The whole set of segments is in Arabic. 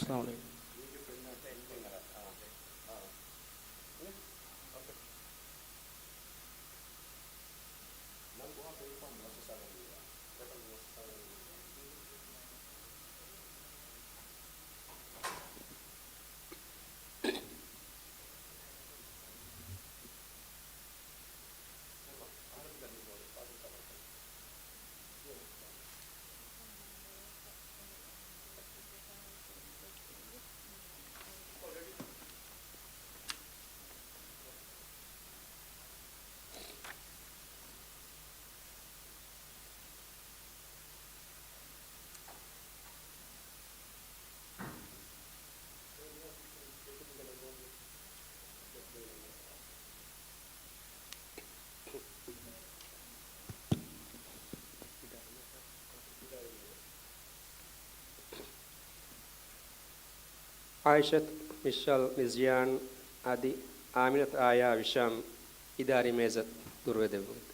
അസ്സലാമു അലൈക്കും. عائشة ميشيل نزيان عدي آمنة آية وشام إداري ميزة دروي دبوت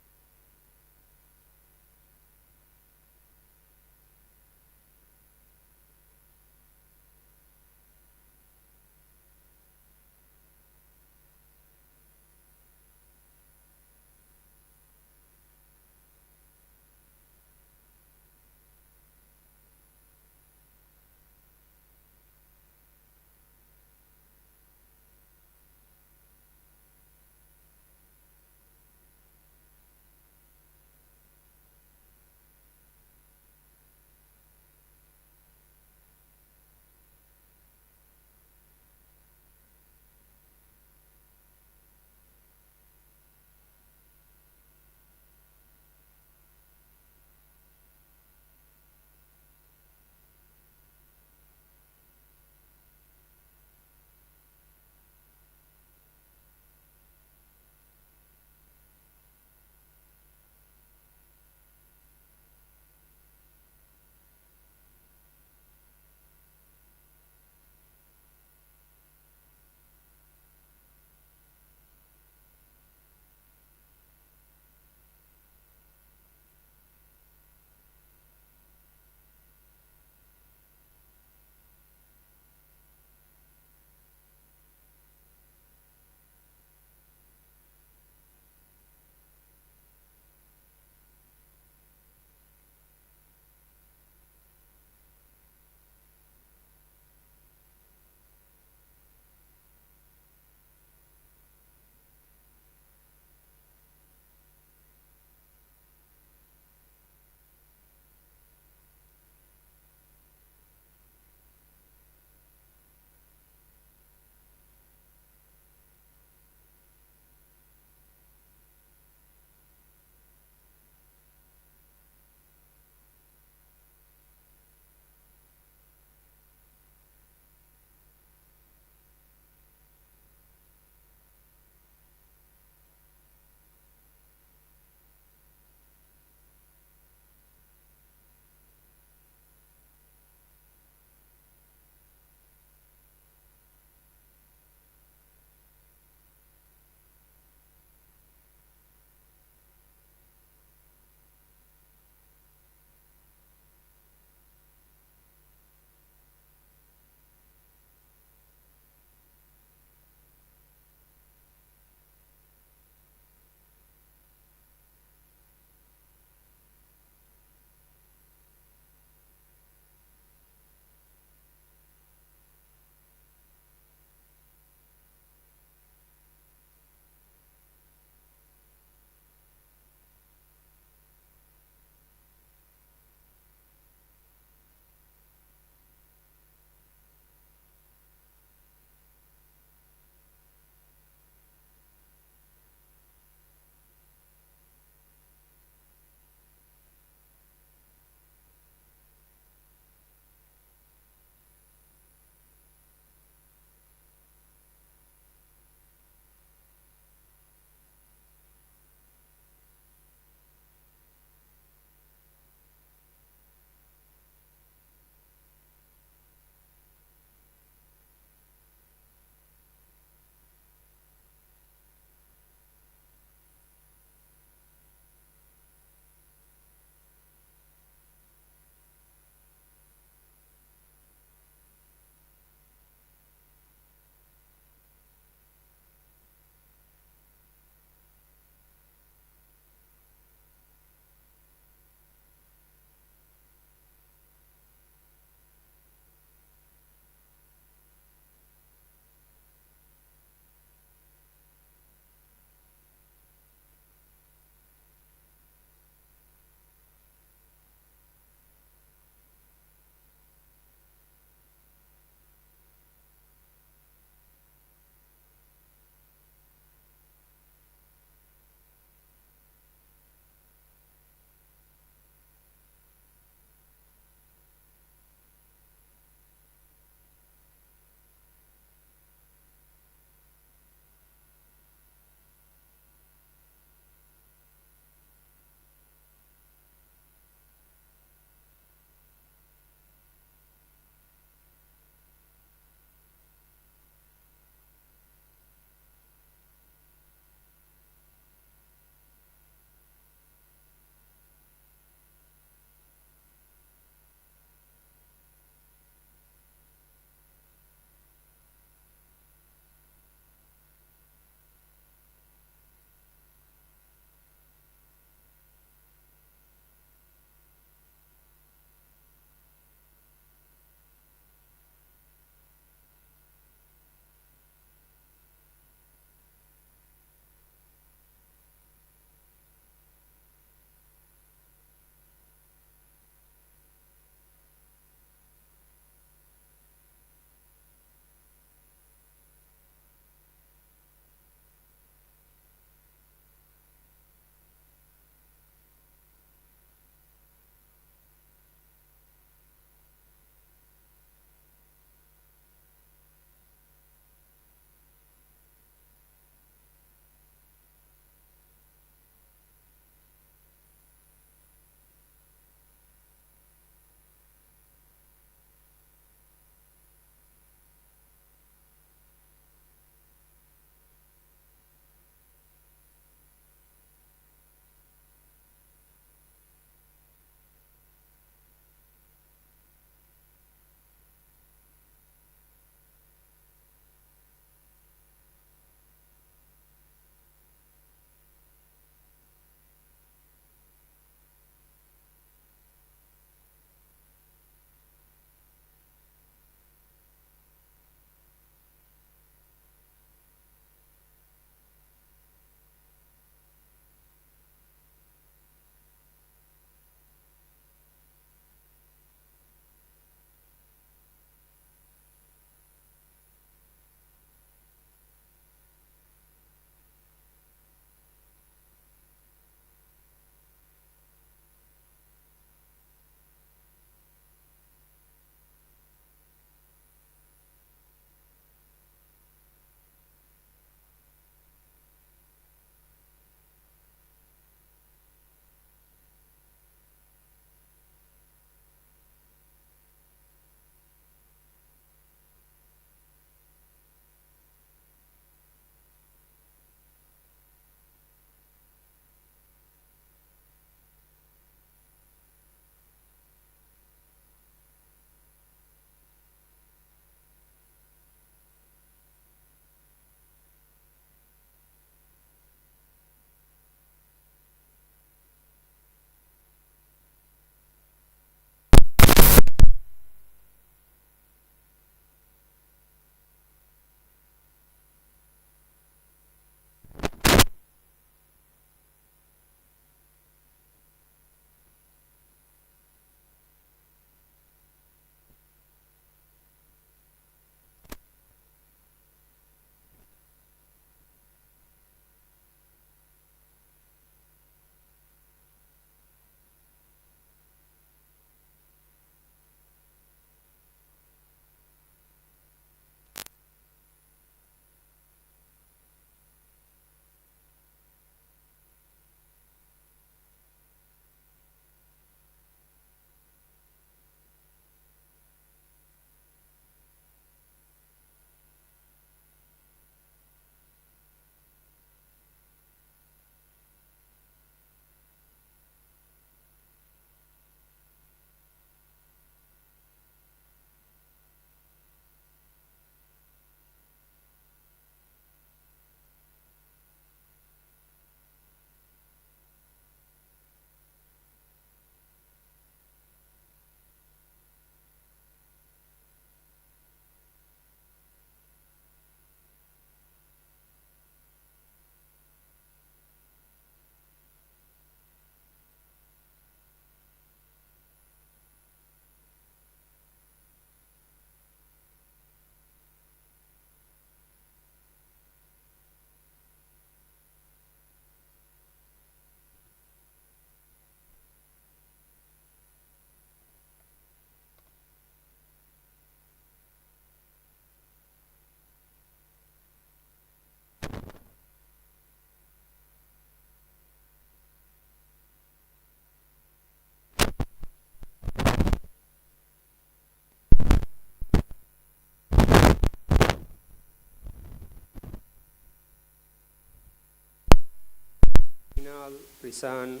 Risan,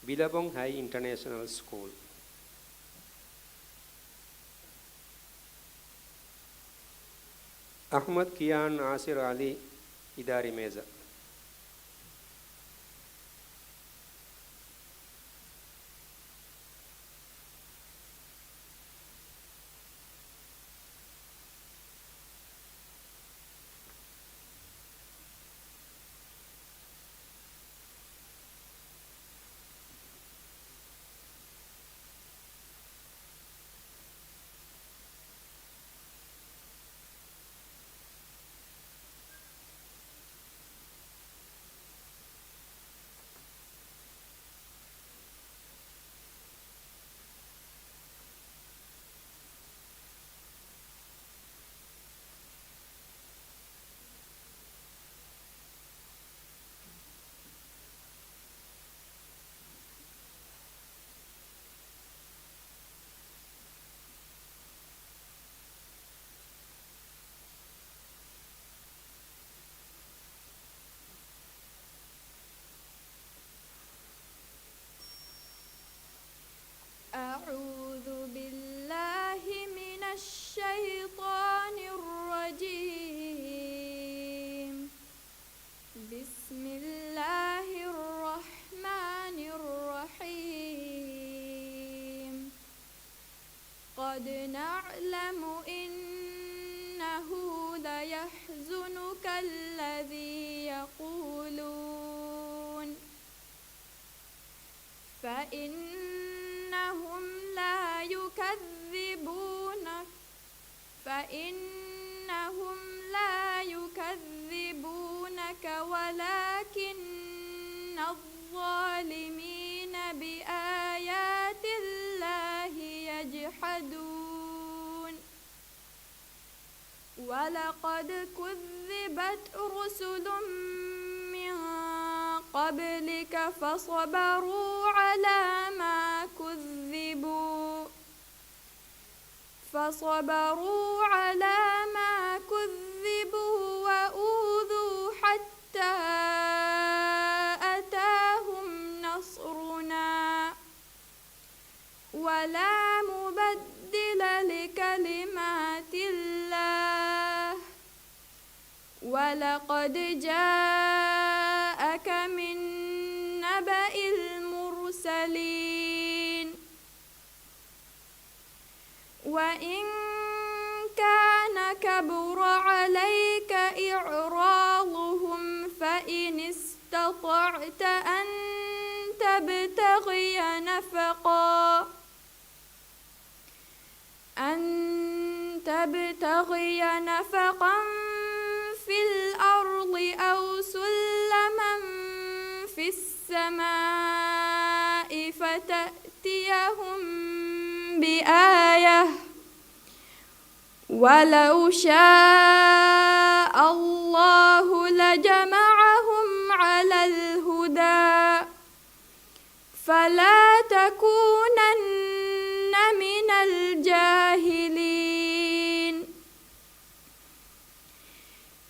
Billabong High International School. Ahmad Kian Asir Ali, Idari Meza. أعوذ بالله من الشيطان الرجيم. بسم الله الرحمن الرحيم. قد نعلم إنه ليحزنك الذي يقولون فإنهم لا يكذبونك ولكن الظالمين بآيات الله يجحدون. ولقد كذبت رسل من قبلك فصبروا على ما كذبوا وأوذوا حتى أتاهم نصرنا ولا مبدل لكلمات الله. ولقد جاءك من نبأ المرسلين. وإن كان كبر عليك إعراضهم فإن استطعت أن تبتغي نفقا في الأرض أو سلما في السماء فتأتيهم بآية ولو شاء الله لجمعهم على الهدى فلا تكونن من الجاهلين.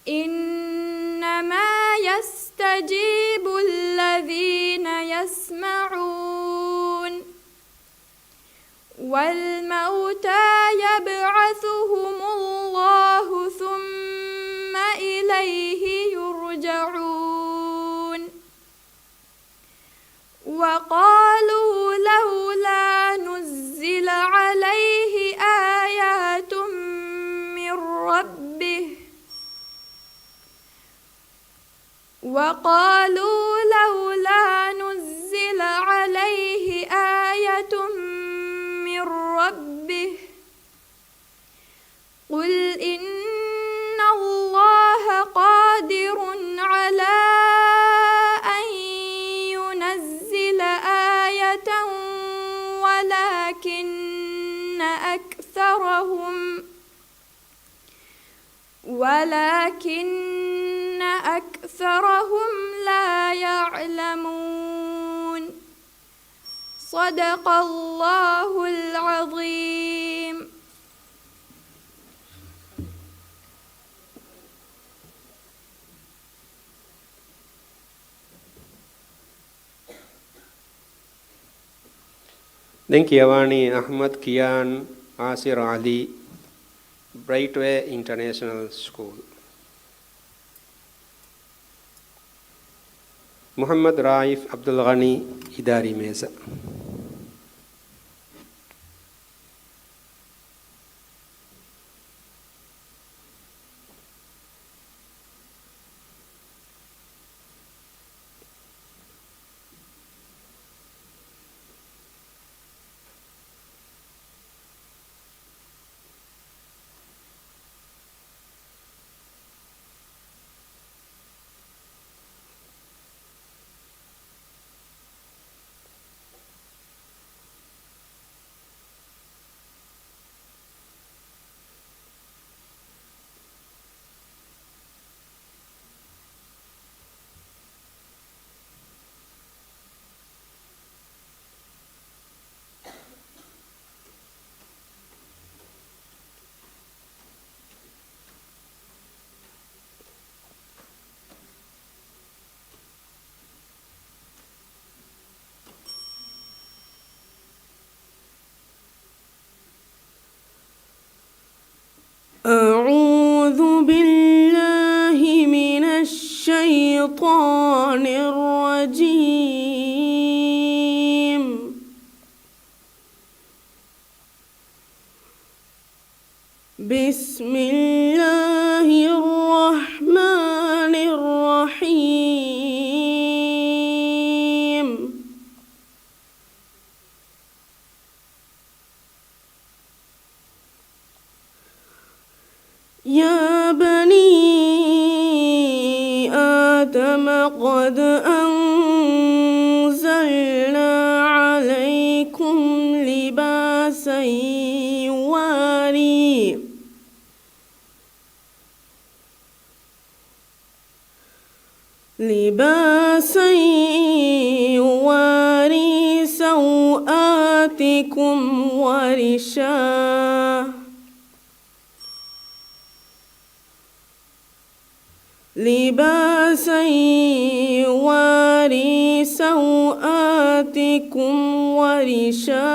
إنما يستجيب الذين يسمعون والموتى يبعثهم الله ثم إليه يرجعون. وقالوا لولا نزل عليه آيات من ربه قل إن الله قادر على أن ينزل آية ولكن أكثرهم لا يعلمون. صدق الله العظيم. දැන් කියවන්නේ අහ්මද් කියාන් ආසිර් අලි Brightway International School. Muhammad Raif Abdul Ghani Idari Meza. أعوذ بالله من الشيطان الرجيم. بسم الله الرحمن الرحيم. يا بني آدم قد أنزلنا عليكم لباسا يواري سوآتكم ورشا لباسا يواري سوآتكم ورشا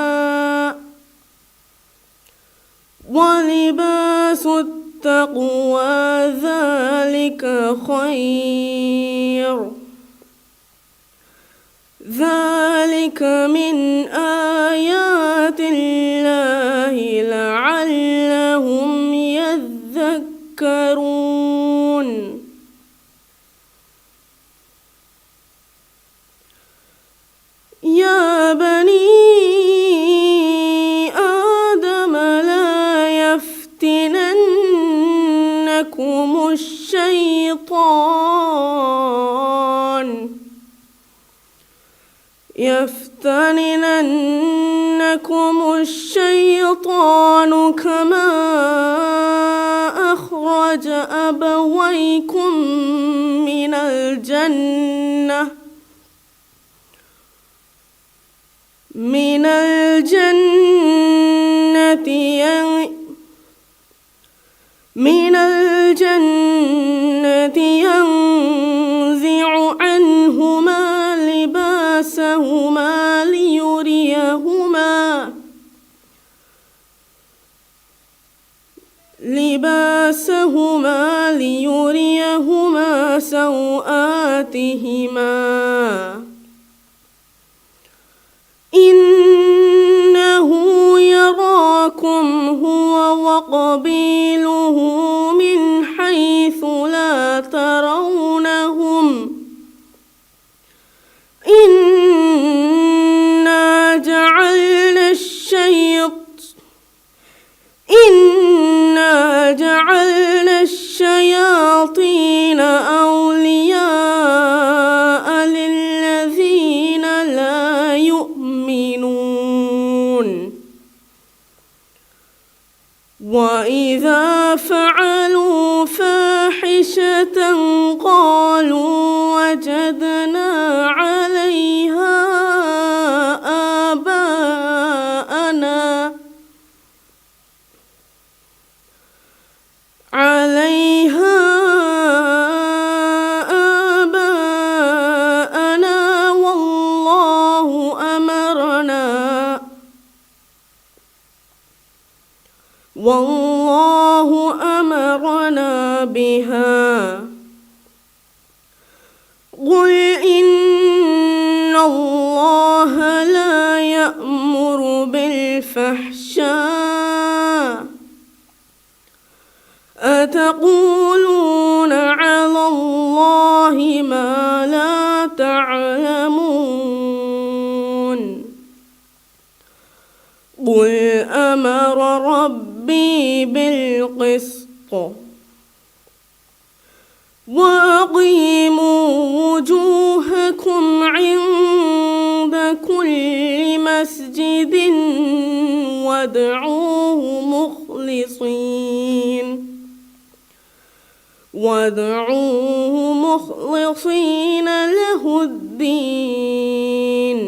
ولباس التقوى ذلك خير ذلك من آيات الله لعلهم يذكرون. يا بني آدم لا يفتننكم الشيطان كما أخرج أبويكم من الجنة ينزع عنهما لباسهما ليريهما سوآتهما إنه يراكم هو وقبيله من حيث لا ترونهم إنا جعلنا الشياطين أولياء للذين لا يؤمنون وإذا فعلوا فاحشة قالوا وجدنا عليها آباءنا والله أمرنا والله أمرنا بها. قل إن الله لا يأمر بالفحشاء أتقولون على الله ما لا تعلمون. قل أمر ربي بالقسط وأقيموا وجوهكم عند كل مسجد وادعوه مخلصين له الدين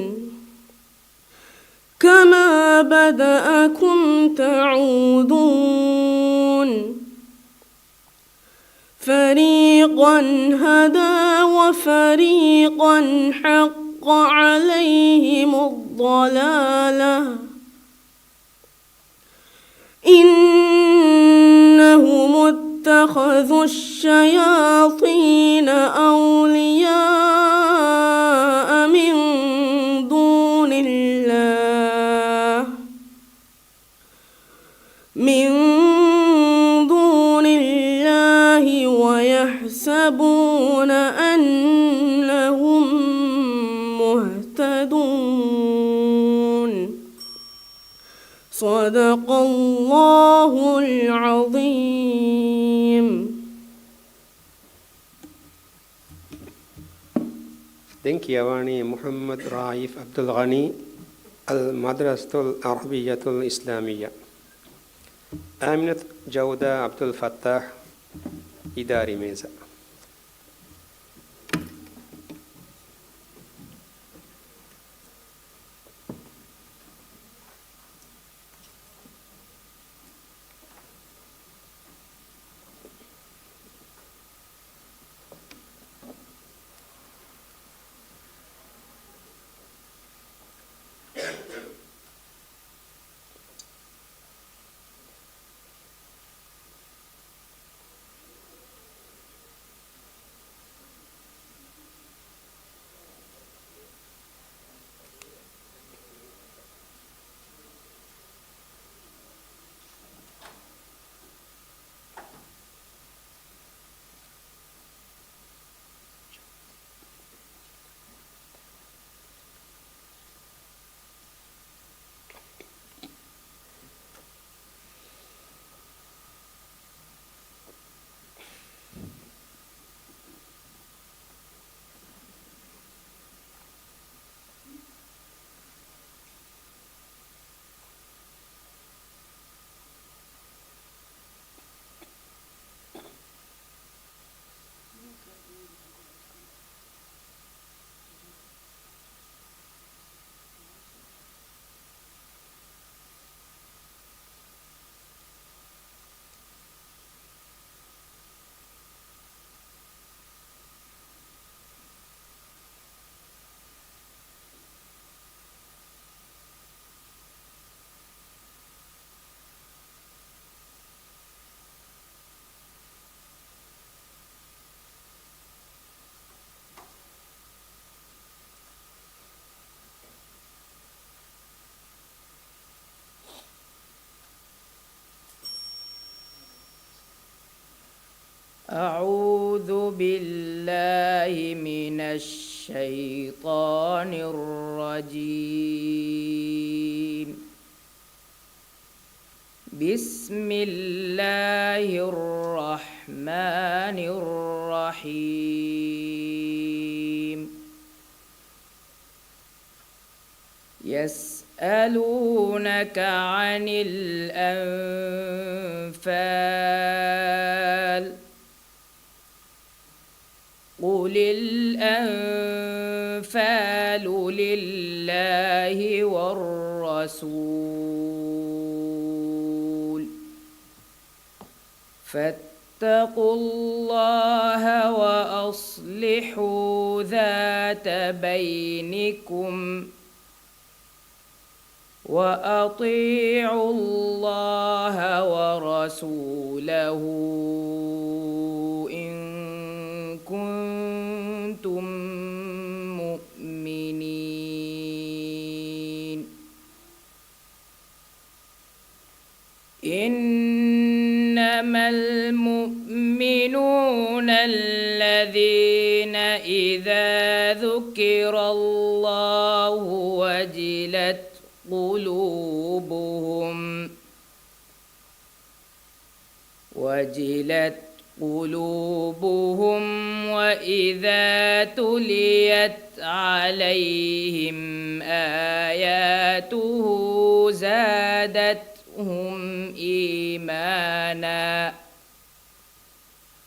كما بدأكم تعودون. فريقا هدى وفريقا حق عليهم الضلالة إنهم اتخذوا الشياطين أولياء من دون الله ويحسبون أنهم مهتدون. صدق الله العظيم. Thank you, Muhammad Raif Abdul Ghani, Al-Madrasatul Arabiyatul Islamiyya. Aminat Jawda Abdul Fattah, Idari Meza. أعوذ بالله من الشيطان الرجيم. بسم الله الرحمن الرحيم. يسألونك عن الأنفال قل الأنفال لله والرسول فاتقوا الله وأصلحوا ذات بينكم وأطيعوا الله ورسوله إن كنتم مؤمنين إنما المؤمنون الذين إذا ذكر الله وجلت قلوبهم وإذا تليت عليهم آياته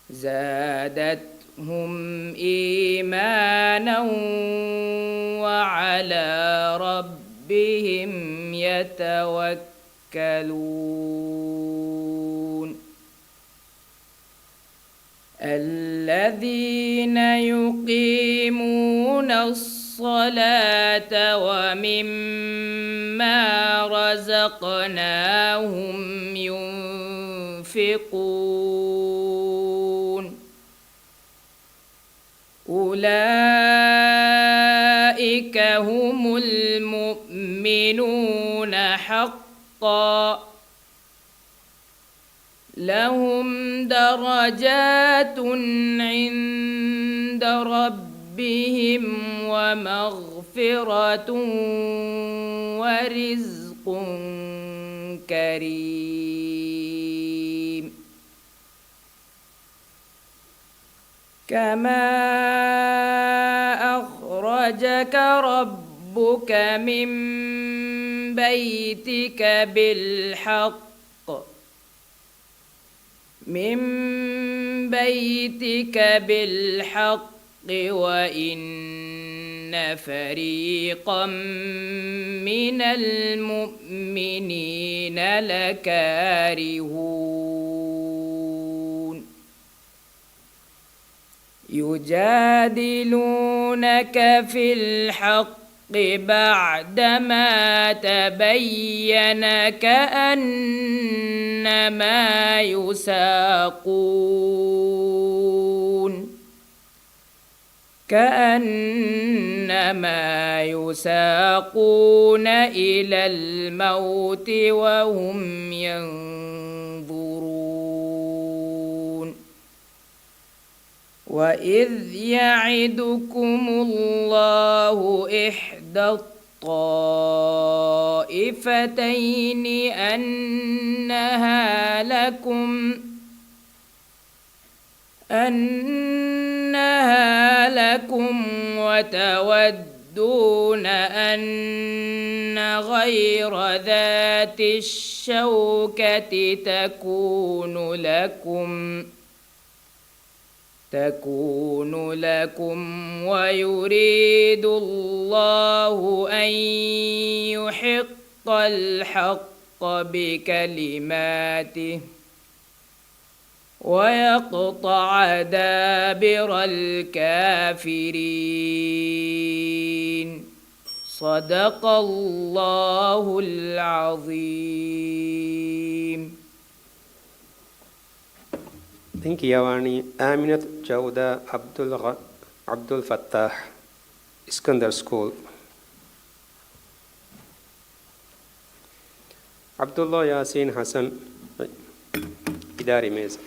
زادتهم إيمانا وعلى ربهم يتوكلون الذين يقيمون الصلاة ومما رزقناهم ينفقون أولئك هم المؤمنون حقا لهم درجات عند ربهم ومغفرة ورزق كريم كما أخرجك ربك من بيتك بالحق وإن فريقا من المؤمنين لكارهون يجادلونك في الحق بعدما تبين كأنما يساقون إلى الموت وهم ينظرون وإذ يعدكم الله إحدى الطائفتين أنها لكم وتودون أن غير ذات الشوكة تكون لكم ويريد الله أن يحق الحق بكلماته ويقطع دابر الكافرين صدق الله العظيم. Thank you, Yawani. Aminat Jauda Abdul Fattah, Iskandar School. Abdullah Yasin Hassan, Idari Meza.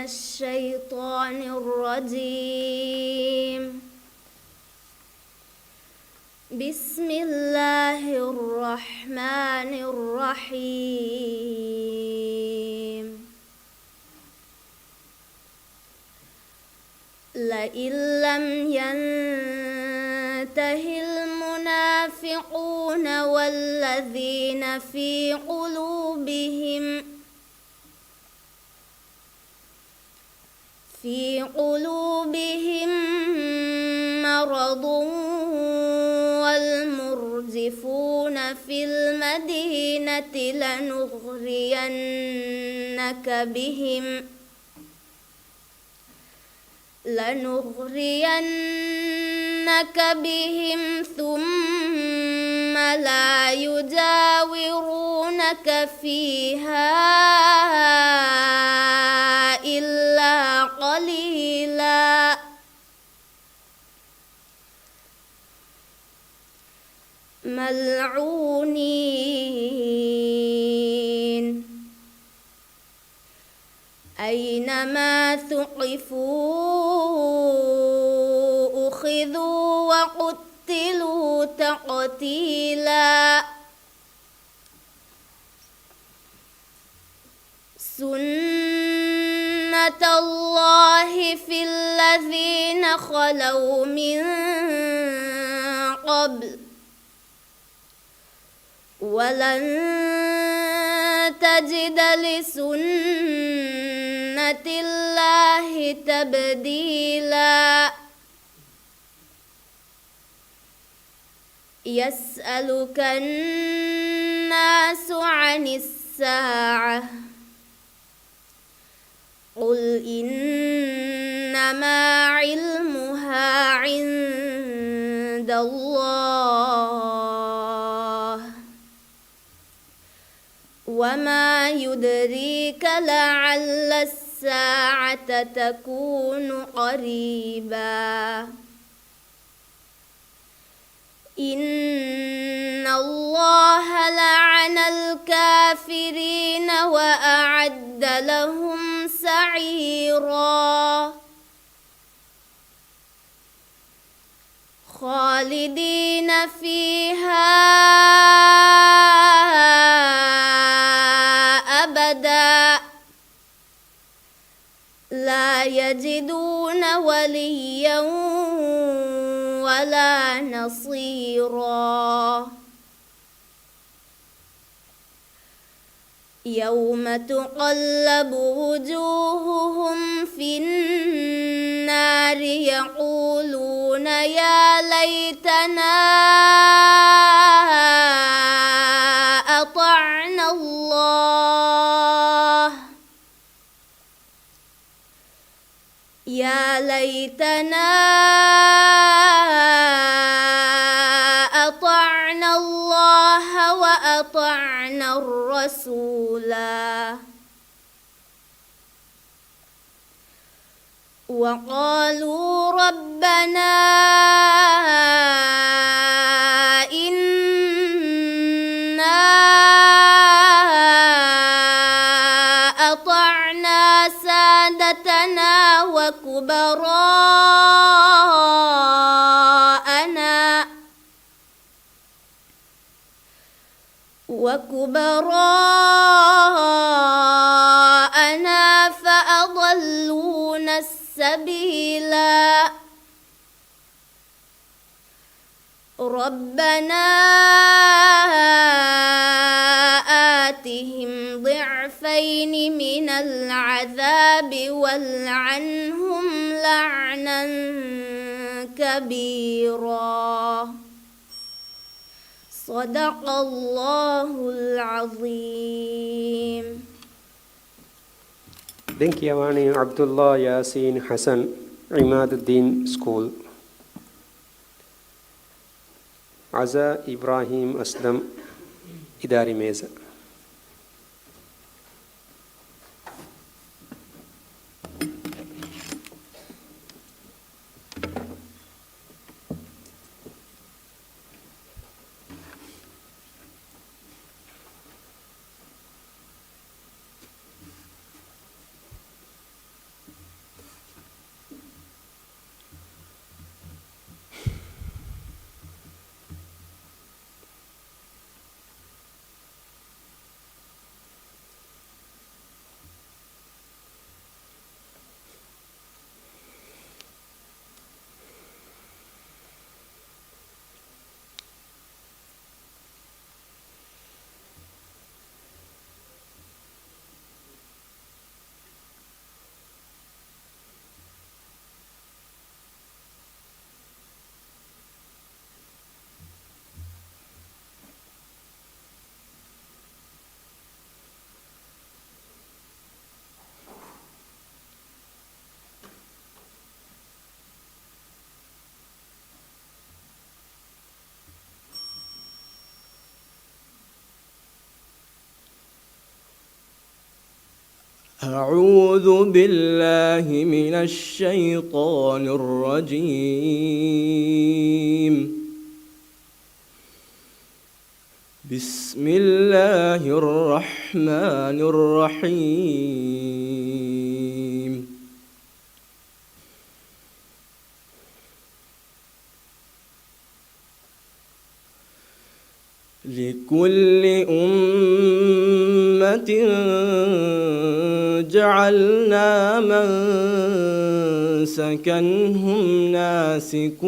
الشيطان الرجيم. بسم الله الرحمن الرحيم. لئن لم ينته المنافقون والذين في قلوبهم مرض والمرجفون في المدينة لنغرينك بهم ثم لا يجاورونك فيها إلا قليلا. ملعونين أينما ثقفوا أخذوا وقتلوا تقتيلا. سنة الله في الذين خلوا من قبل ولن تجد لسنة الله تبديلا. يسألك الناس عن الساعة قل إنما علمها عند الله وما يدريك لعل الساعة تكون قريبا. إن الله لعن الكافرين وأعد لهم سعيرا. خالدين فيها أبدا لا يجدون وليا ولا نصيرا. يوم تقلب وجوههم في النار يقولون يا ليتنا أطعنا الله يا ليتنا أطعنا الله وأطعنا الرسولا. وقالوا ربنا إنا أطعنا سادتنا وكبراءنا فأضلونا السبيلا. ربنا آتهم ضعفين من العذاب والعنهم لعنا كبيرا. صدق الله العظيم. Denkiyawani Abdullah Yasin Hassan Imaduddin School. Aza Ibrahim Aslam Idari Meza. أعوذ بالله من الشيطان الرجيم. بسم الله الرحمن الرحيم. لكل أمة جعلنا منسكا هم ناسكوه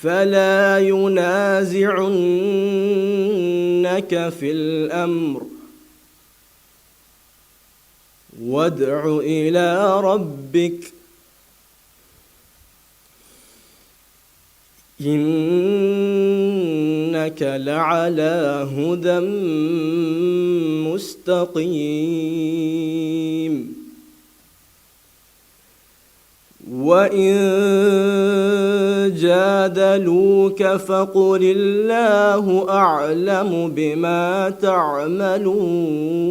فلا ينازعنك في الأمر وادع إلى ربك إنك لعلى هدى مستقيم. وإن جادلوك فقل الله أعلم بما تعملون.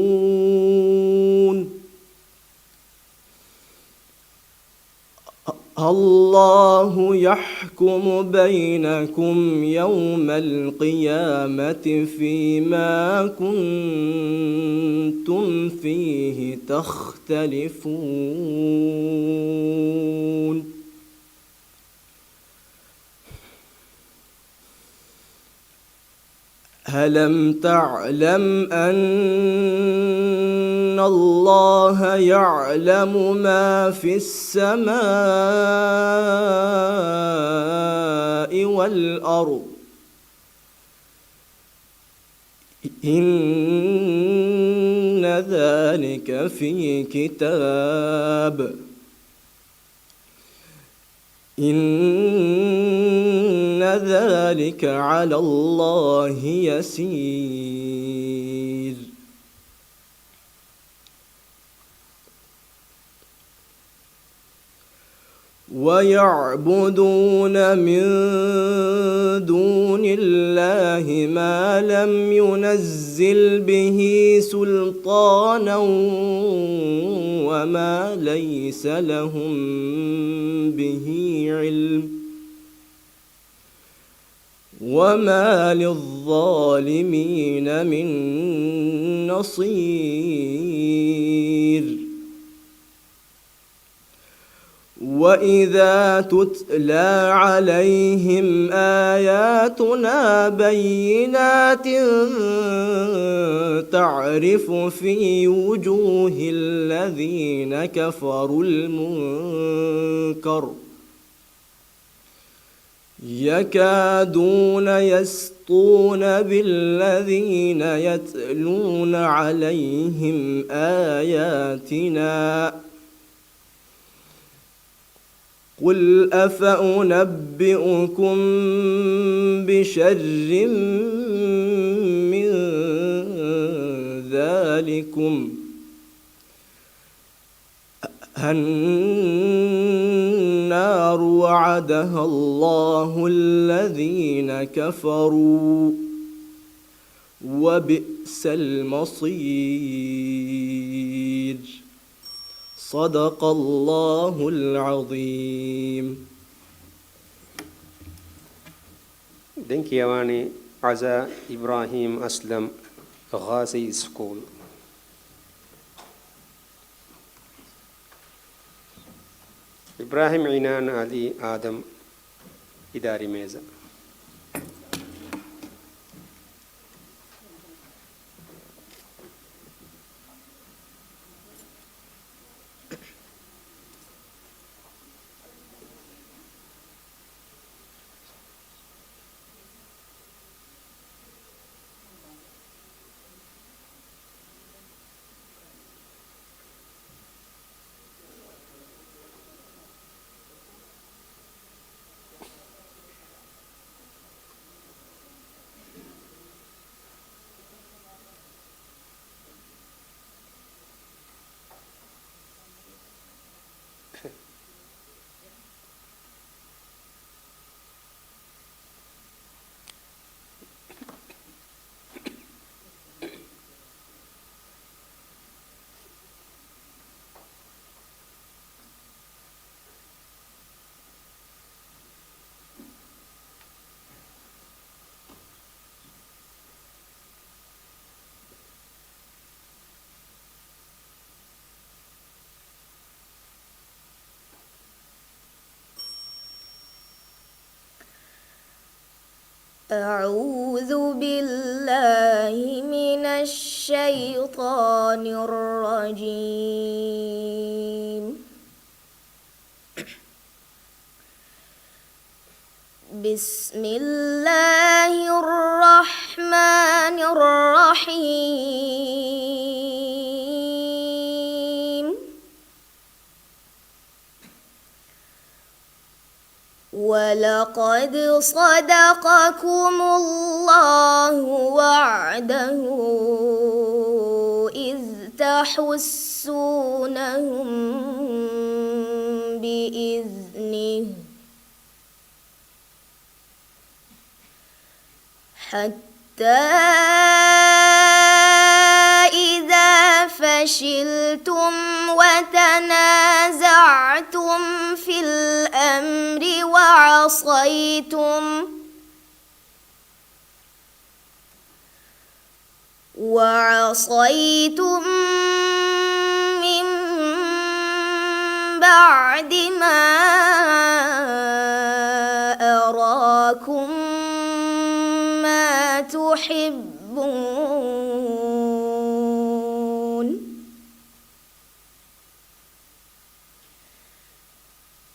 الله يحكم بينكم يوم القيامة فيما كنتم فيه تختلفون. ألم تعلم أن الله يعلم ما في السماء والأرض؟ إن ذلك في كتاب. إن ذلك على الله يسير. ويعبدون من دون الله ما لم ينزل به سلطانا وما ليس لهم به علم وما للظالمين من نصير. وإذا تتلى عليهم آياتنا بينات تعرف في وجوه الذين كفروا المنكر يكادون يسطون بالذين يتلون عليهم آياتنا. قل أفأنبئكم بشر من ذلكم النار وعدها الله الذين كفروا وبئس المصير. صدق الله العظيم. دنكيواني عزا إبراهيم أسلم غازي سكول. إبراهيم عنان علي آدم إداري ميزة. أعوذ بالله من الشيطان الرجيم. بسم الله الرحمن الرحيم. ولقد صدقكم الله وعده إذ تحسونهم بإذنه حتى إذا فشلتم وتنازعتم في الأمر وعصيتم من بعد ما أراكم ما تحبون.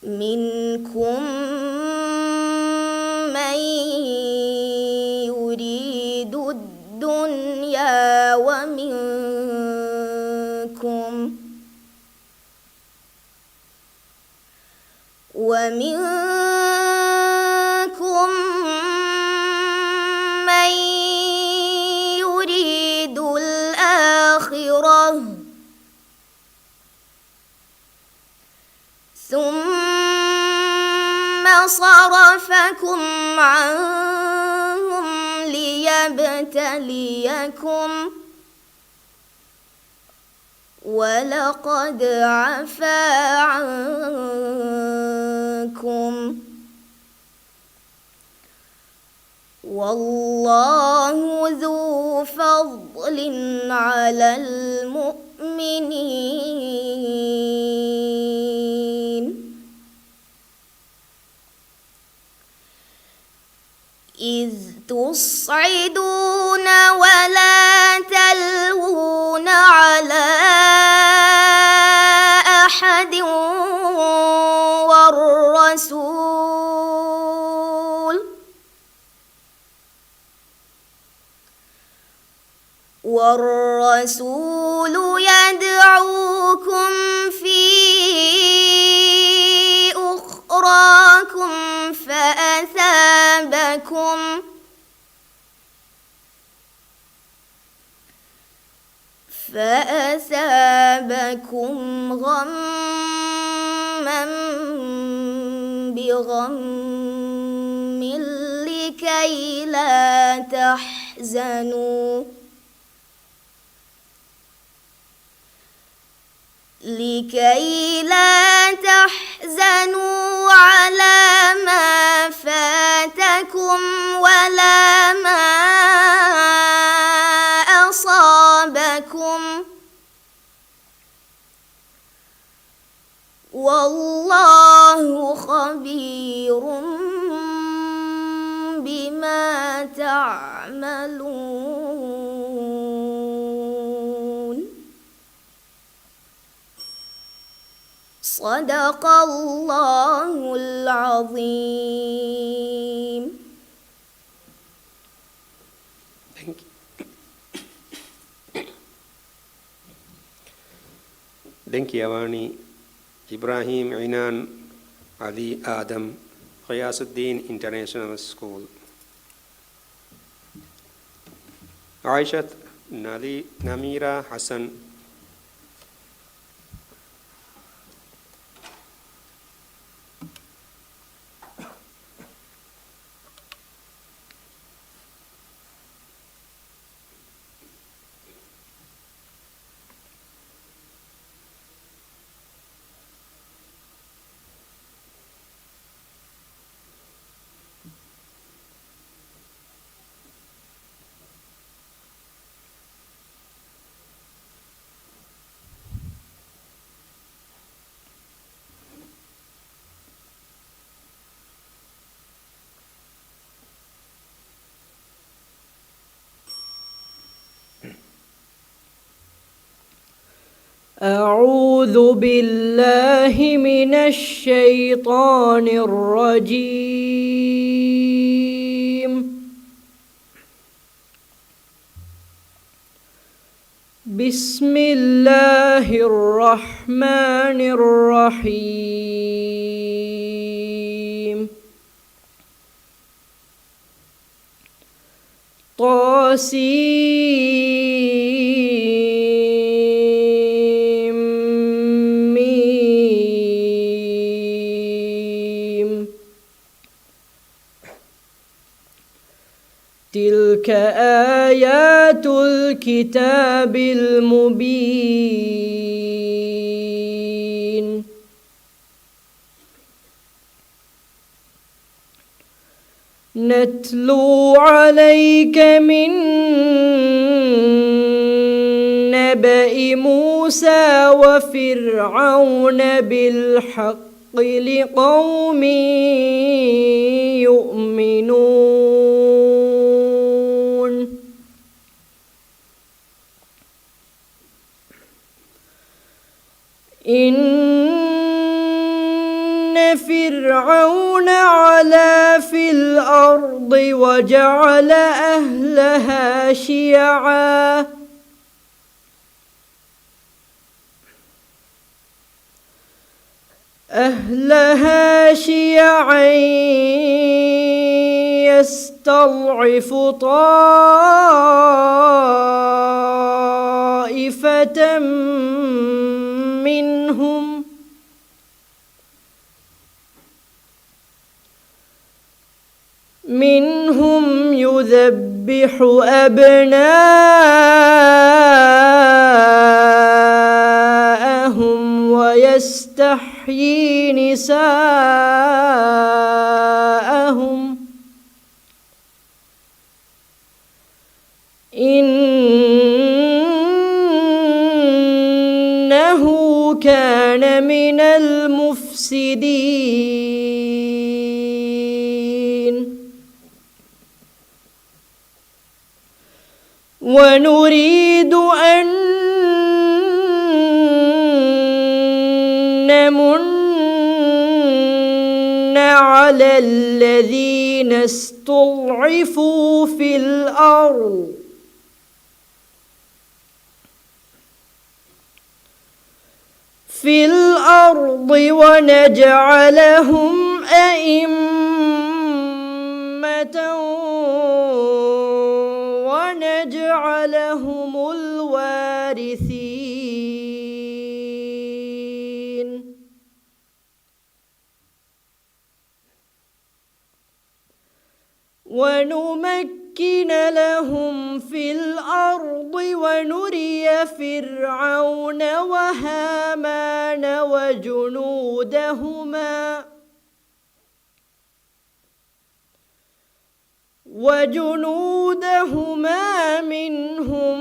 منكم من يريد الدنيا ومنكم من يريد الآخرة ثم صرفكم عنهم ليبتليكم ولقد عفا عنكم والله ذو فضل على المؤمنين. إذ تصعدون ولا تلوون على أحد والرسول يدعوكم في أخراكم فأثابكم غما بغم لكي لا تحزنوا على ما فاتكم ولا ما أصابكم والله خبير بما تعملون. صدق الله العظيم. Denkiawani Ibrahim Inan Ali Adam Ghiyasuddin International School. Aishat Namira Hassan أعوذ بالله من الشيطان الرجيم. بسم الله الرحمن الرحيم. طاسيم. تلك آيات الكتاب المبين. نتلو عليك من نبأ موسى وفرعون بالحق لقوم يؤمنون. إن فرعون علا في الأرض وجعل أهلها شيعا يستضعف طائفة منهم يذبح أبناءهم ويستحيي نساءهم إنه كان من المفسدين. ونريد أن نمن على الذين استضعفوا في الأرض ونجعلهم أئمة ونجعلهم الوارثين. ونمكن لهم في الأرض ونري فرعون وهامان وجنودهما منهم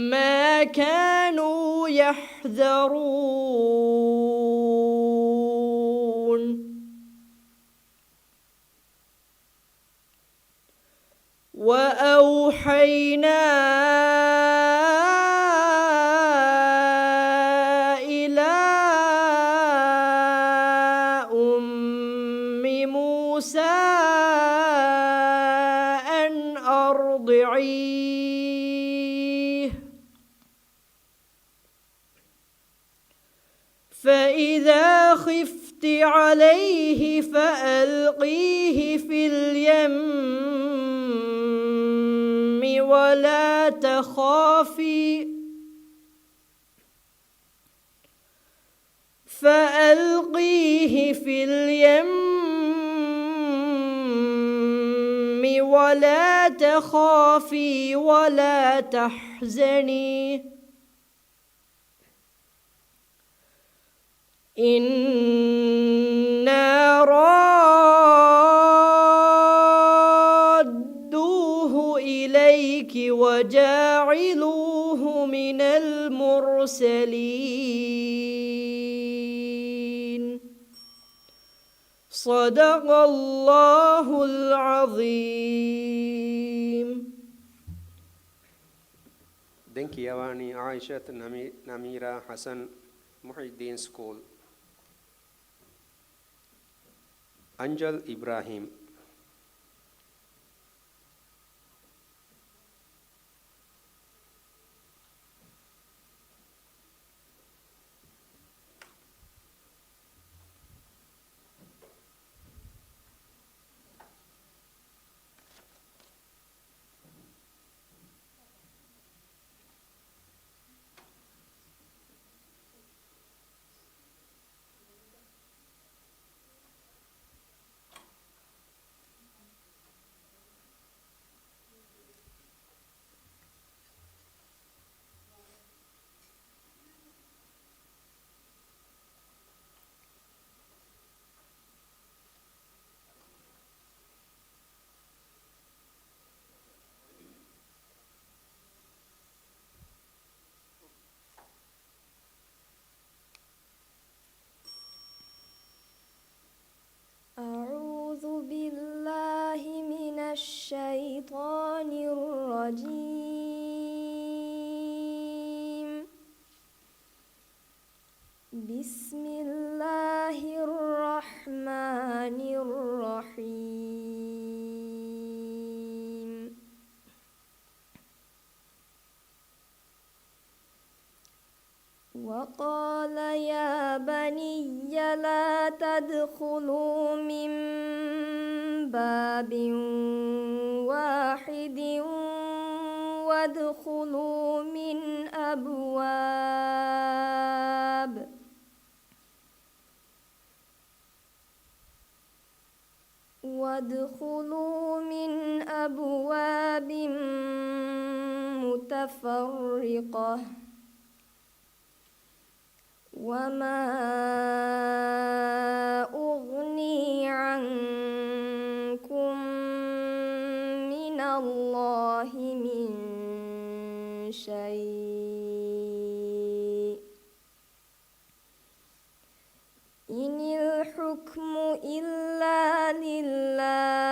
ما كانوا يحذرون. وأوحينا إلى أم موسى أن أرضعيه، فإذا خفت عليه فألقيه في اليم ولا تخافي ولا تخافي ولا تحزني إنا رادوه إليك وجاعلوه من المرسلين. صدق الله العظيم. Denkiyawani Aishat Namira Hassan Muhyiddin School. Anjal Ibrahim. أعوذ بالله من الشيطان الرجيم. بسم الله الرحمن الرحيم. وقال يا بني لا تدخلوا من باب واحد وادخلوا من أبواب متفرقة وما أغني عنكم من الله من شيء إن الحكم إلا لله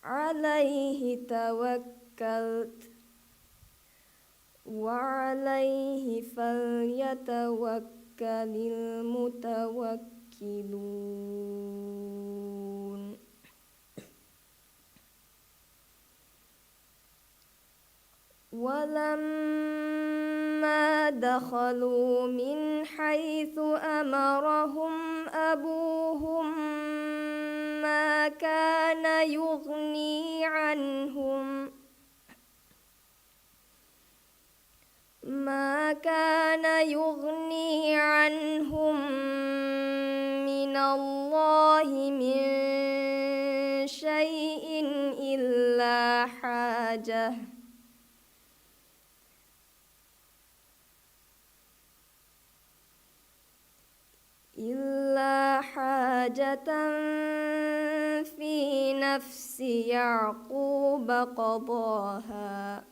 عليه توكلت وعليه فليتوكل المتوكلون. ولما دخلوا من حيث أمرهم أبوهم ما كان يغني عنهم من الله من شيء إلا حاجة في نفس يعقوب قضاها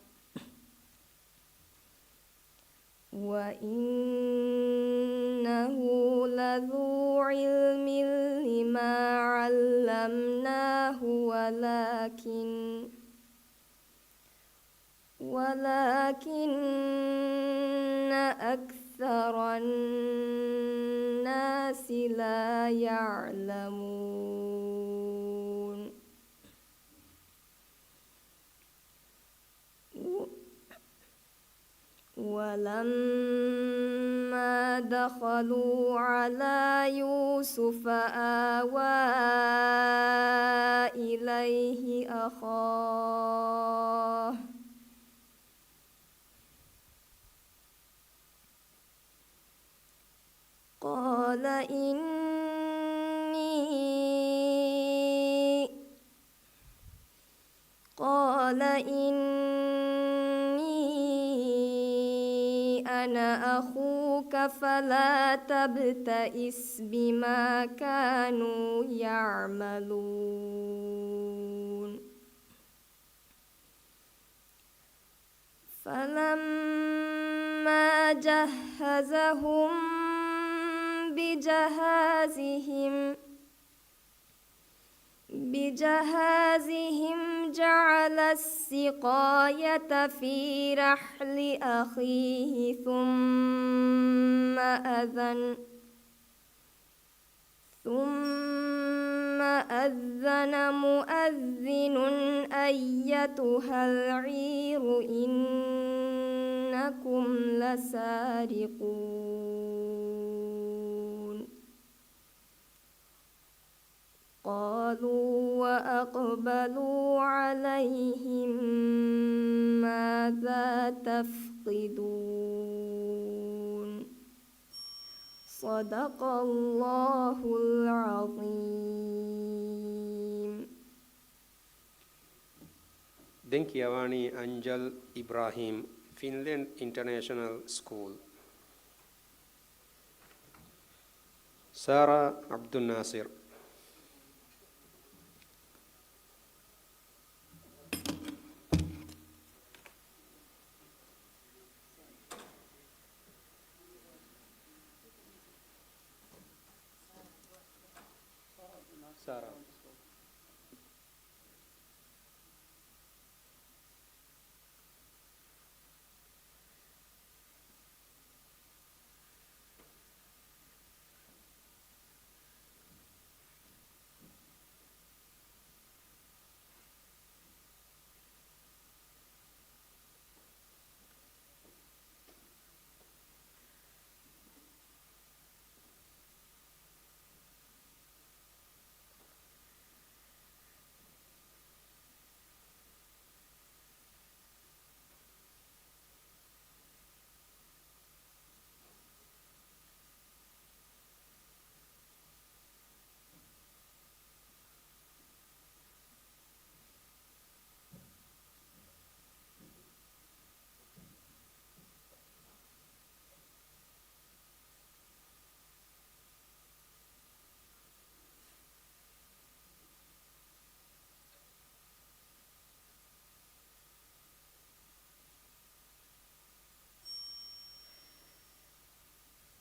وإنه لذو علم لما علمناه ولكن أكثر الناس لا يعلمون. ولما دخلوا على يوسف آوى إليه أخاه قال إني أنا أخوك فلا تبتئس بما كانوا يعملون. فلما جهزهم بجهازهم جعل السقاية في رحل أخيه ثم أذن مؤذن أيتها العير إنكم لسارقون قالوا وأقبلوا عليهم ماذا تفقدون صدق الله العظيم. Denkiyawani Anjal Ibrahim, Finland International School. Sarah Abdul Nasir. Sarah.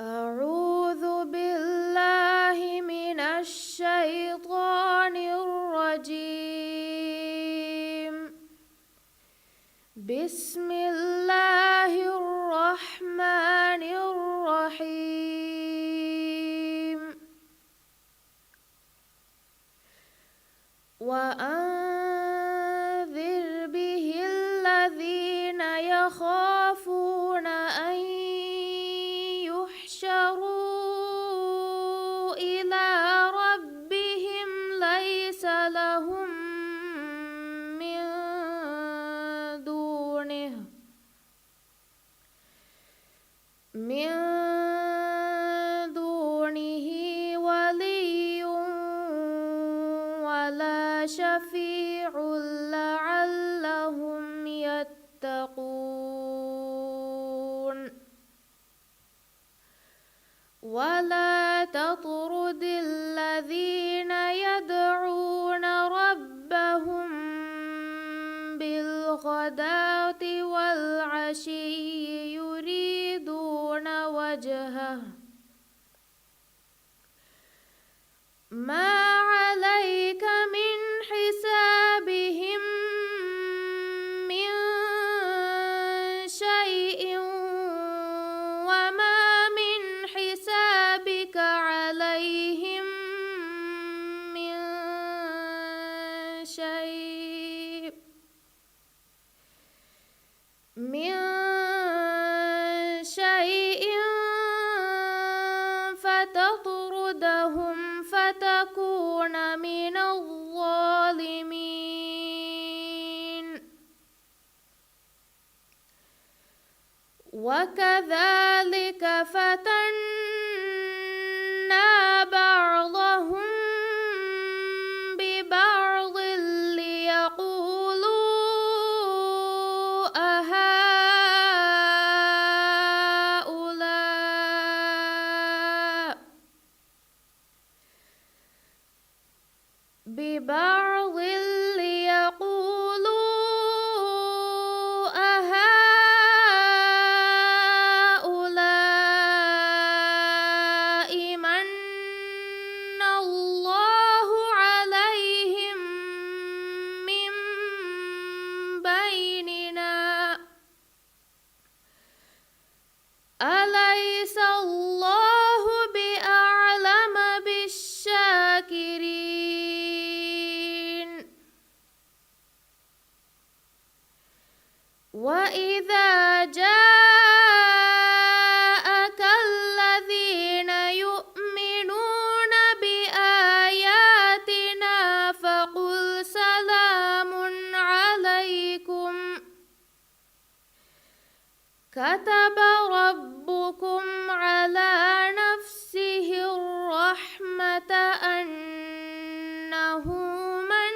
أعوذ بالله من الشيطان الرجيم. بسم الله الرحمن الرحيم. وأنذر به الذين يخافون أن يحشروا إلى ربهم ليس لهم من دونه ولي ولا شفيع لعلهم يتقون. ولا تطرد الذين يدعون ربهم بالغداة والعشي يريدون وجهه ما عليك من حسابهم من شيء وما من حسابك عليهم من شيء فتطردهم فتكون من الظالمين. وكذلك فتنا بعضهم ببعض ليقولوا أهؤلاء وإذا جاءك الذين يؤمنون بآياتنا فقل سلام عليكم كتب ربكم على نفسه الرحمة أنه من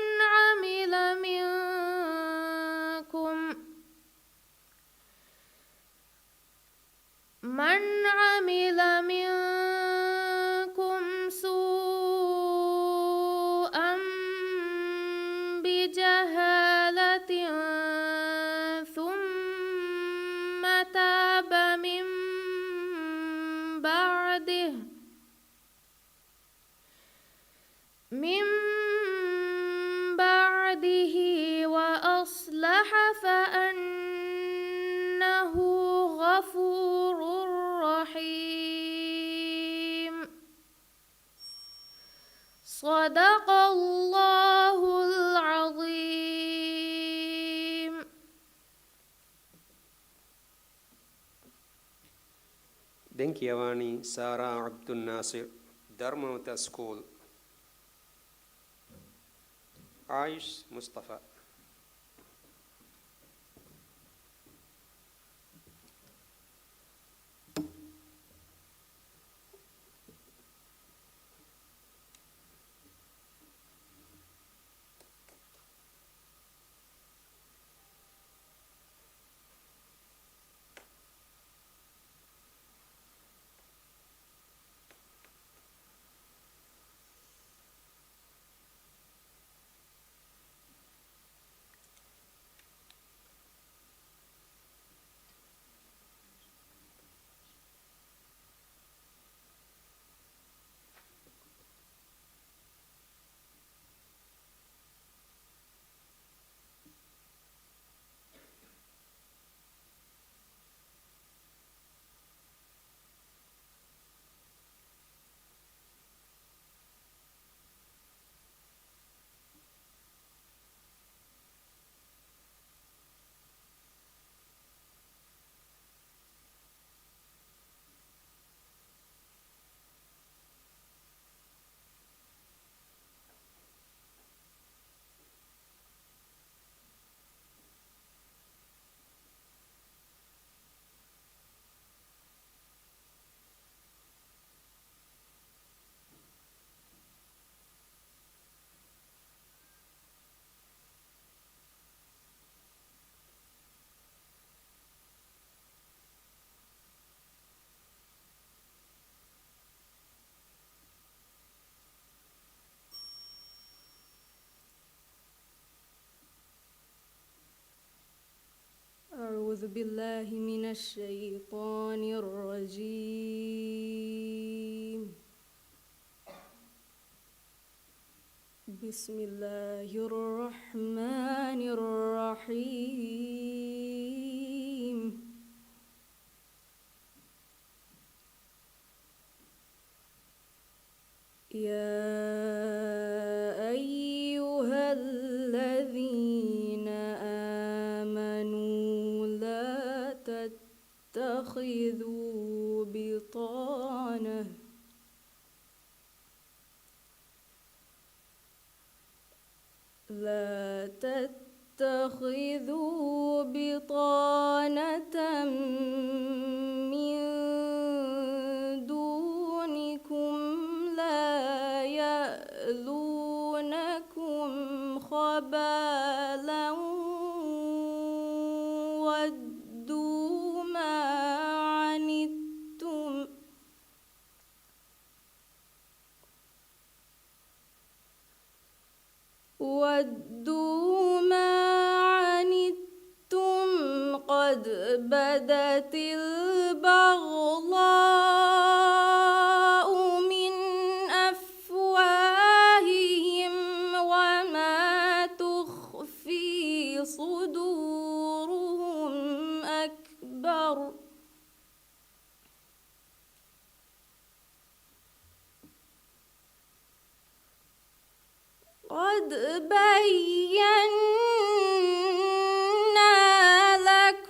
عمل منكم سوءا بجهالة ثم تاب من بعده وأصلح فأنه غفور رحيم. صدق الله العظيم. ಬೆಂಕಿಯವಾಣಿ ಸಾರಾ ಅಬ್ದುಲ್ ನಾಸಿರ್ ಧರ್ಮವತ ಸ್ಕೂಲ್ ಆಯುಷ್ ಮುಸ್ತಫಾ أعوذ بالله من الشيطان الرجيم. بسم الله الرحمن الرحيم. يا أيها الذين آمنوا لا تتخذوا بطانة من دونكم لا يألونكم خبالا ودوا ما عنتم قد بدت البغضاء من أفواههم وما تخفي صدورهم أكبر. قد بينا لكم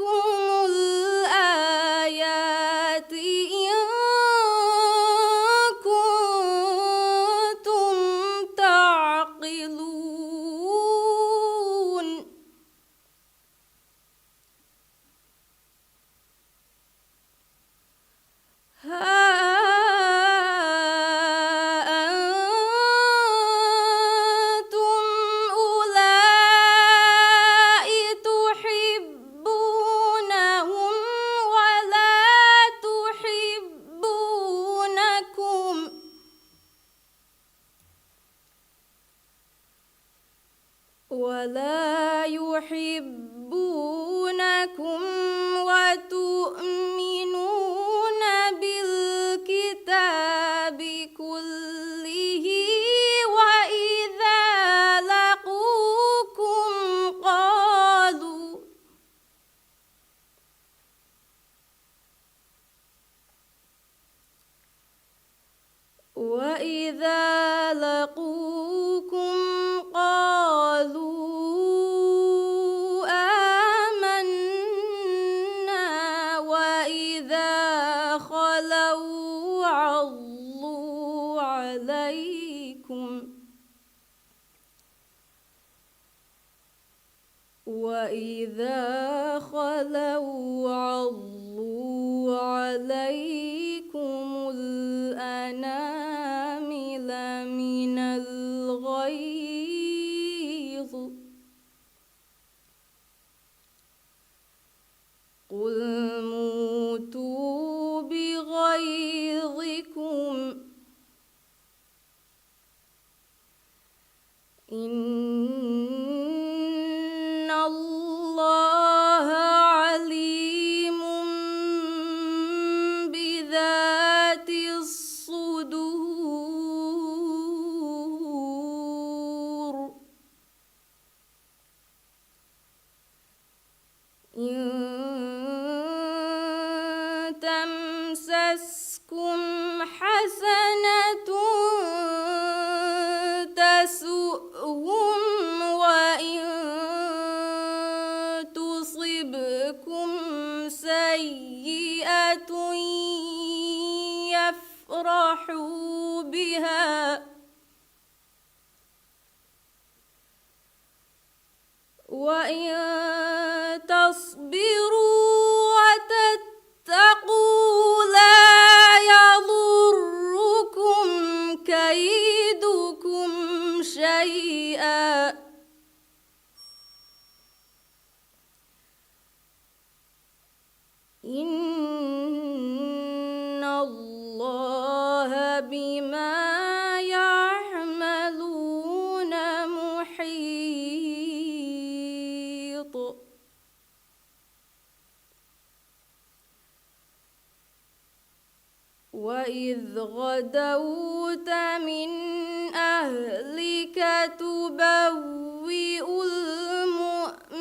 لكم وتؤمنون بالكتاب كله وإذا لقوكم قالوا آمنا وإذا خلوا عضوا عليكم الأنامل من الغيظ قل موتوا بغيظكم إن الله عليم بذات الصدور إن تمسسكم حسنة تسؤهم وإن تصبكم سيئة يفرحوا بها وإن تصبروا وتتقوا لا يضركم كيدكم شيئا إن الله بما يعملون محيط وإذ غدوت من أهلك تبوئ المؤمنين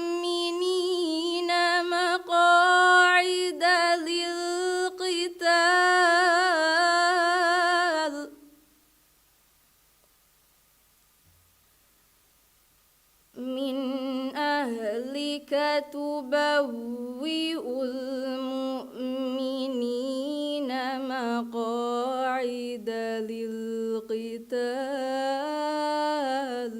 مقاعد للقتال من أهلك تبوئ المؤمنين مقاعد للقتال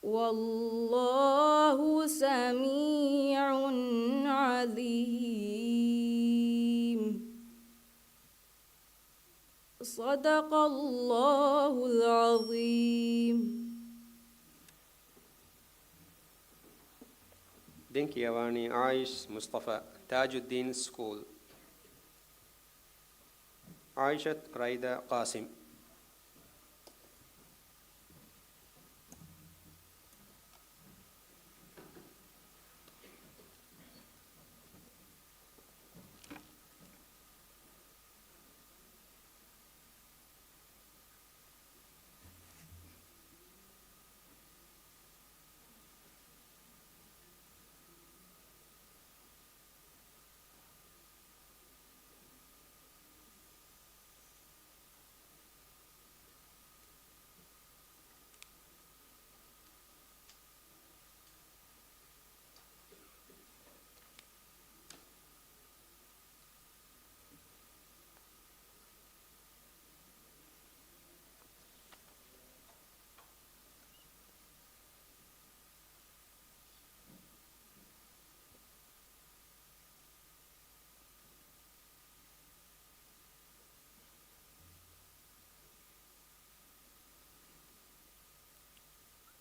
والله سميع عليم صدق الله العظيم. Dinkiavani Aish Mustafa Tajuddin School. Aishat Raida Qasim.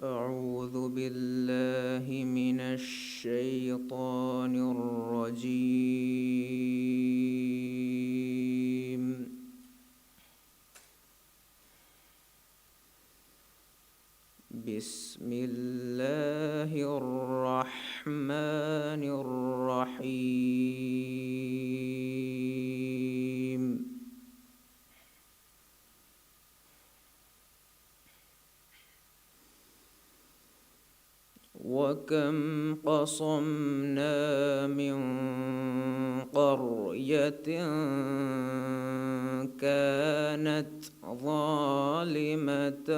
أعوذ بالله من الشيطان الرجيم. بسم الله الرحمن وكم قصمنا من قرية كانت ظالمة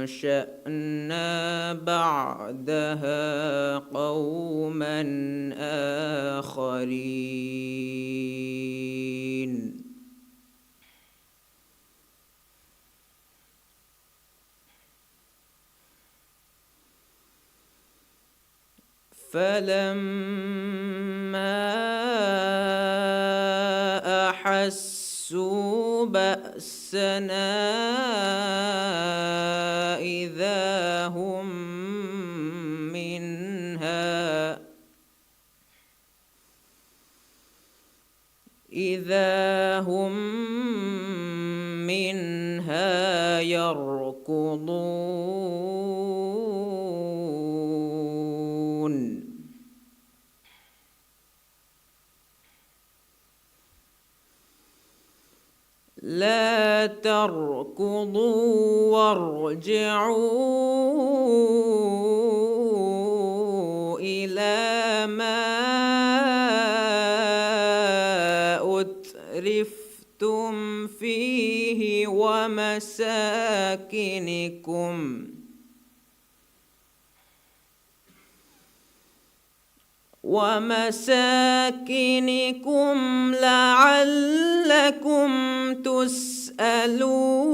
وأنشأنا بعدها قوما آخرين فلما أحسوا بأسنا إذا هم منها يركضون لا تركضوا وارجعوا إلى ما أترفتم فيه ومساكنكم لعلكم تسألون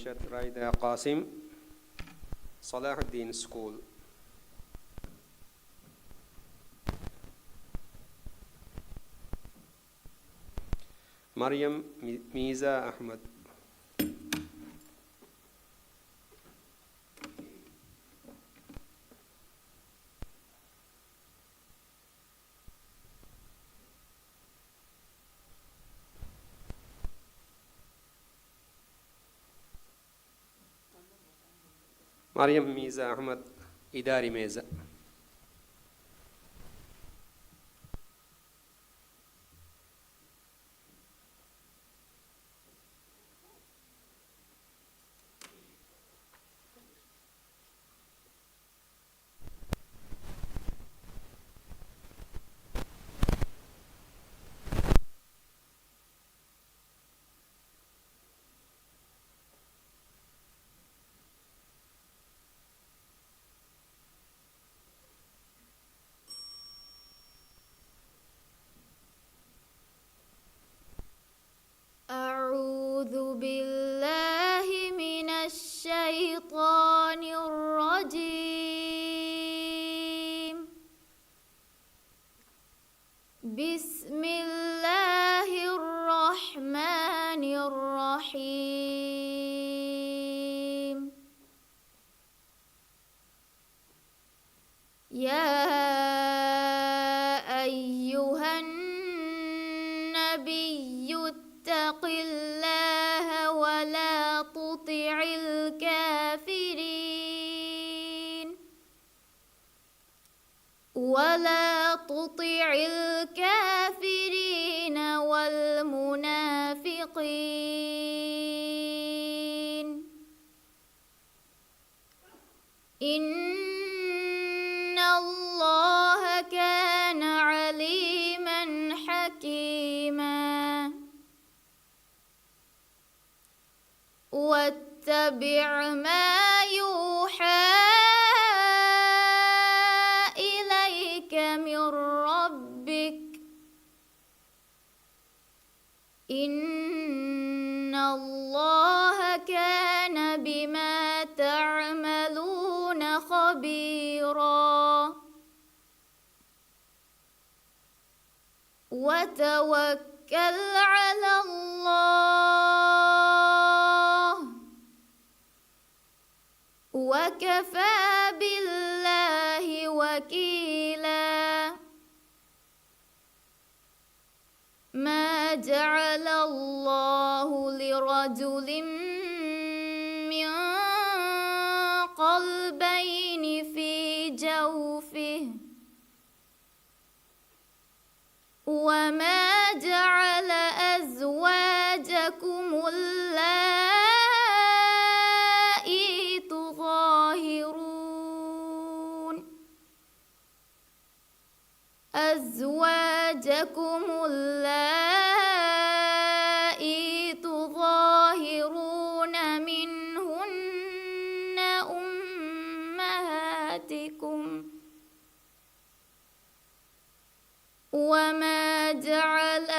معيشة رايدة قاسم صلاح الدين سكول. مريم ميزا أحمد. مريم ميزا أحمد إداري ميزا. أعوذ بالله من الشيطان الرجيم. بسم الله الرحمن الرحيم. يا أيها النبي اتق الله ولا تطع الكافرين والمنافقين. إن الله كان عليما حكيما. واتبع ما يوحى إليك من ربك. إن الله كان بما تعملون خبيرا. وتوكل على الله وكفى بالله وكيلا. ما جعل الله لرجل من قلبين في جوفه وما جعل أزواجكم اللائي تظاهرون منهن أمهاتكم وما جعل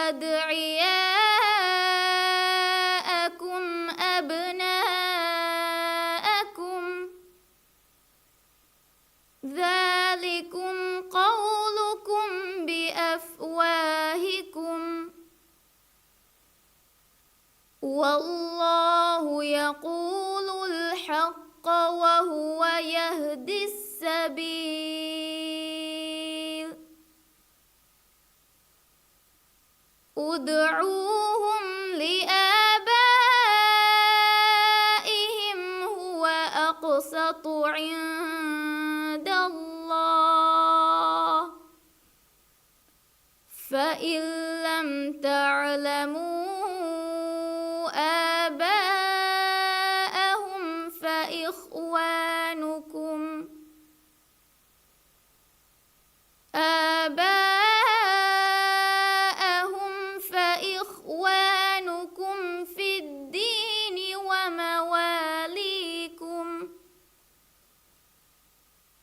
أدعياءكم أبناءكم ذلكم قولكم بأفواهكم والله يقول الحق وهو يهدي السبيل. ادعوهم لآبائهم هو أقسط عند الله فإن لم تعلموا آباءهم فإخوانكم في الدين ومواليكم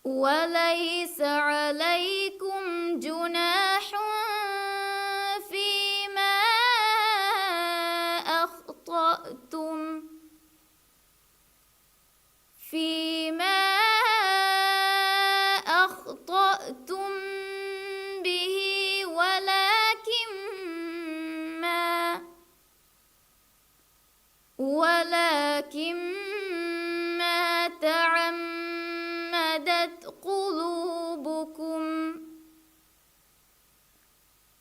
وليس عليكم جناح فيما أخطأتم أخطأتم به ولكن ما تعمدت قلوبكم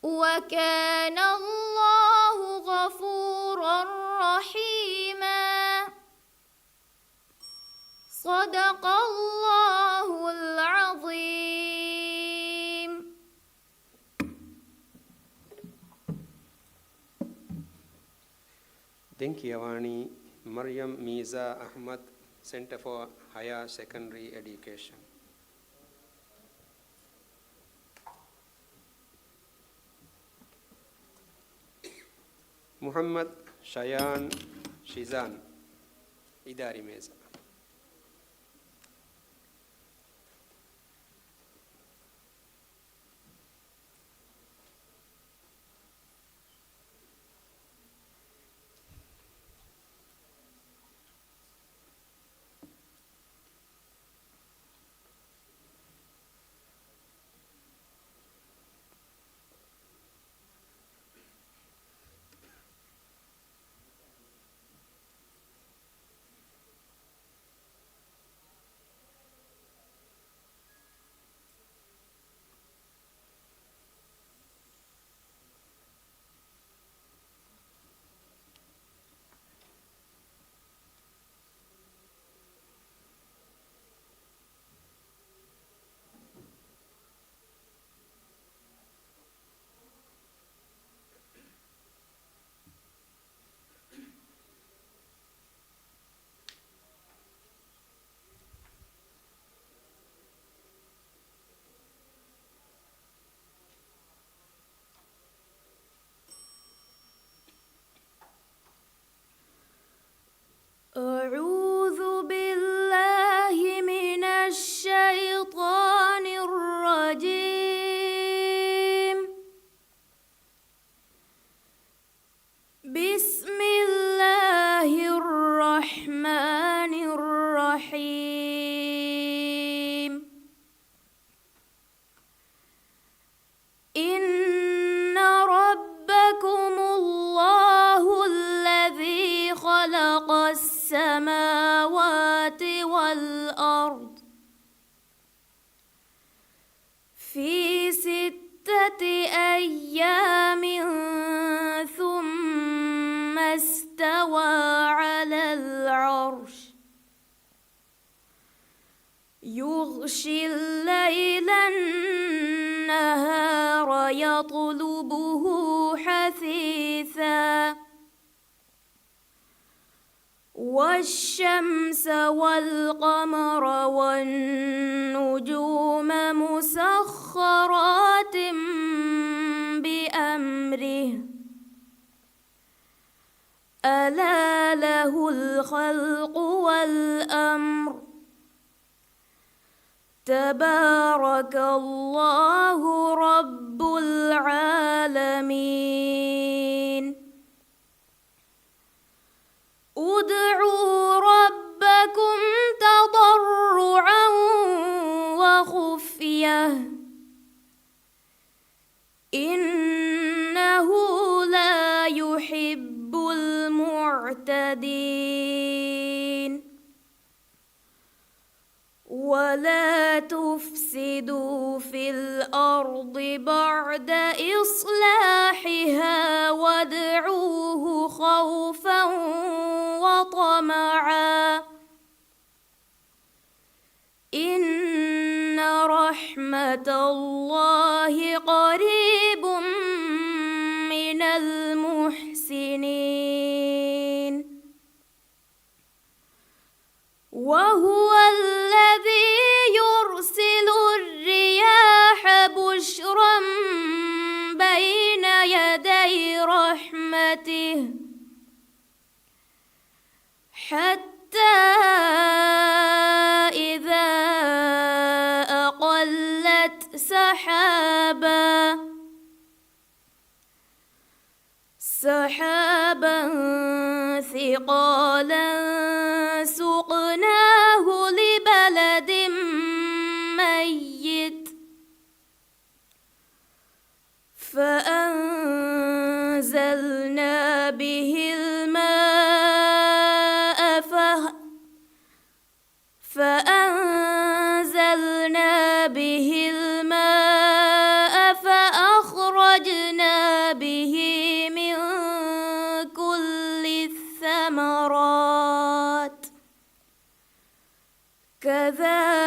وكان الله غفورا رحيما. صدق الله العظيم. Dinkiyawani Maryam Miza Ahmad, Center for Higher Secondary Education. Muhammad Shayan Shizan, Idari Meza. أعوذ بالله من الشيطان الرجيم. بسم الله الرحمن الرحيم. إن ربكم الله الذي خلق السماوات والأرض في 6 أيام ثم استوى على العرش يغشي الليل النهار يطلبه حثيثا والشمس والقمر والنجوم مسخرات بأمره ألا له الخلق والأمر تبارك الله رب العالمين. ادعوا ربكم تضرعا وخفية إنه لا يحب المعتدين. ولا تفسدوا في الأرض بعد إصلاحها وادعوه خوفا وطمعا إن رحمة الله قريب من المحسنين. وهو الذي يرسل الرياح بشرا بين يدي رحمته حتى إذا أقلت سحابا ثقالا سقناه لبلد ميت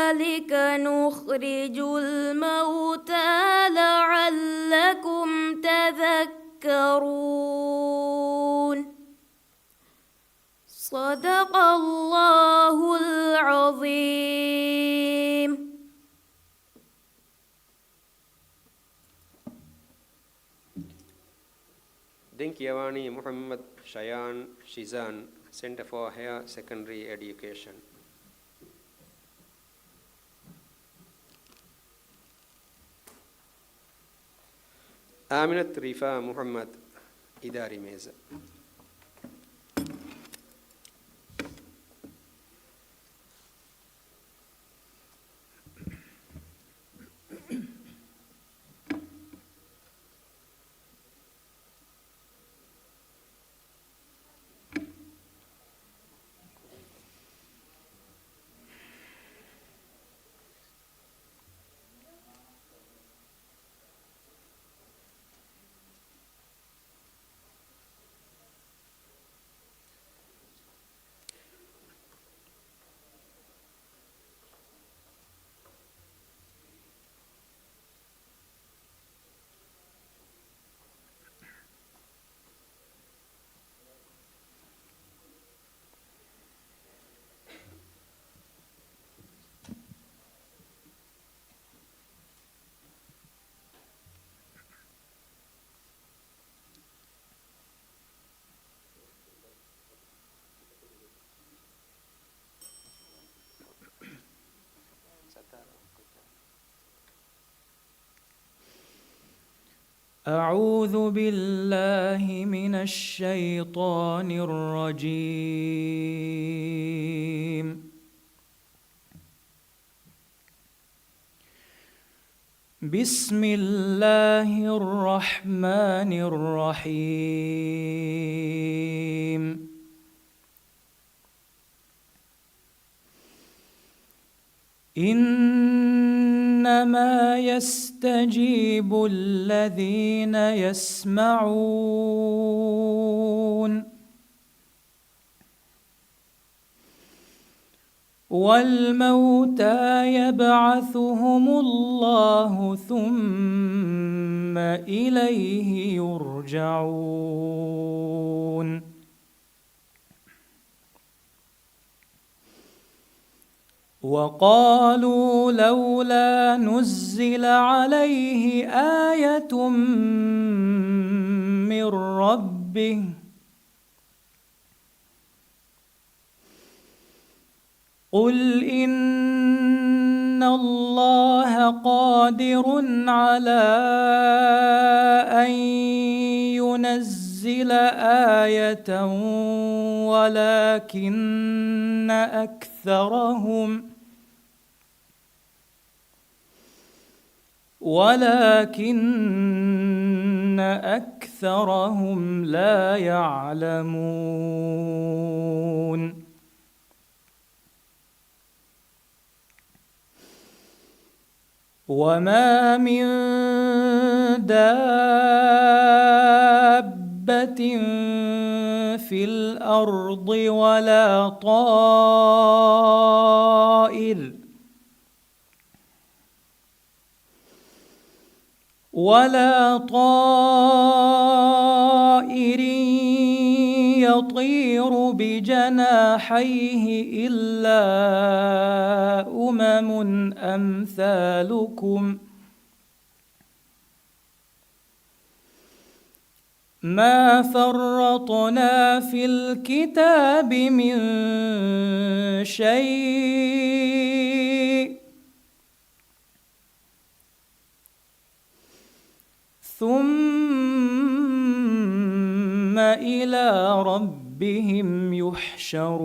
وكذلك نخرج الموتى لعلكم تذكرون صدق الله العظيم. Dinkiyawani Muhammad Shayan Shizan, Center for Higher Secondary Education. Aminat Rifa Muhammad, Idari Meza. أعوذ بالله من الشيطان الرجيم. بسم الله الرحمن الرحيم. إنما يستجيب الذين يسمعون والموتى يبعثهم الله ثم إليه يرجعون. وقالوا لولا نزل عليه آية من ربه قل إن الله قادر على أن ينزل آية ولكن أكثرهم لا يعلمون. وما من دابة في الأرض ولا طائر يطير بجناحيه إلا أمم أمثالكم ما فرطنا في الكتاب من شيء ثم إلى ربهم يحشرون.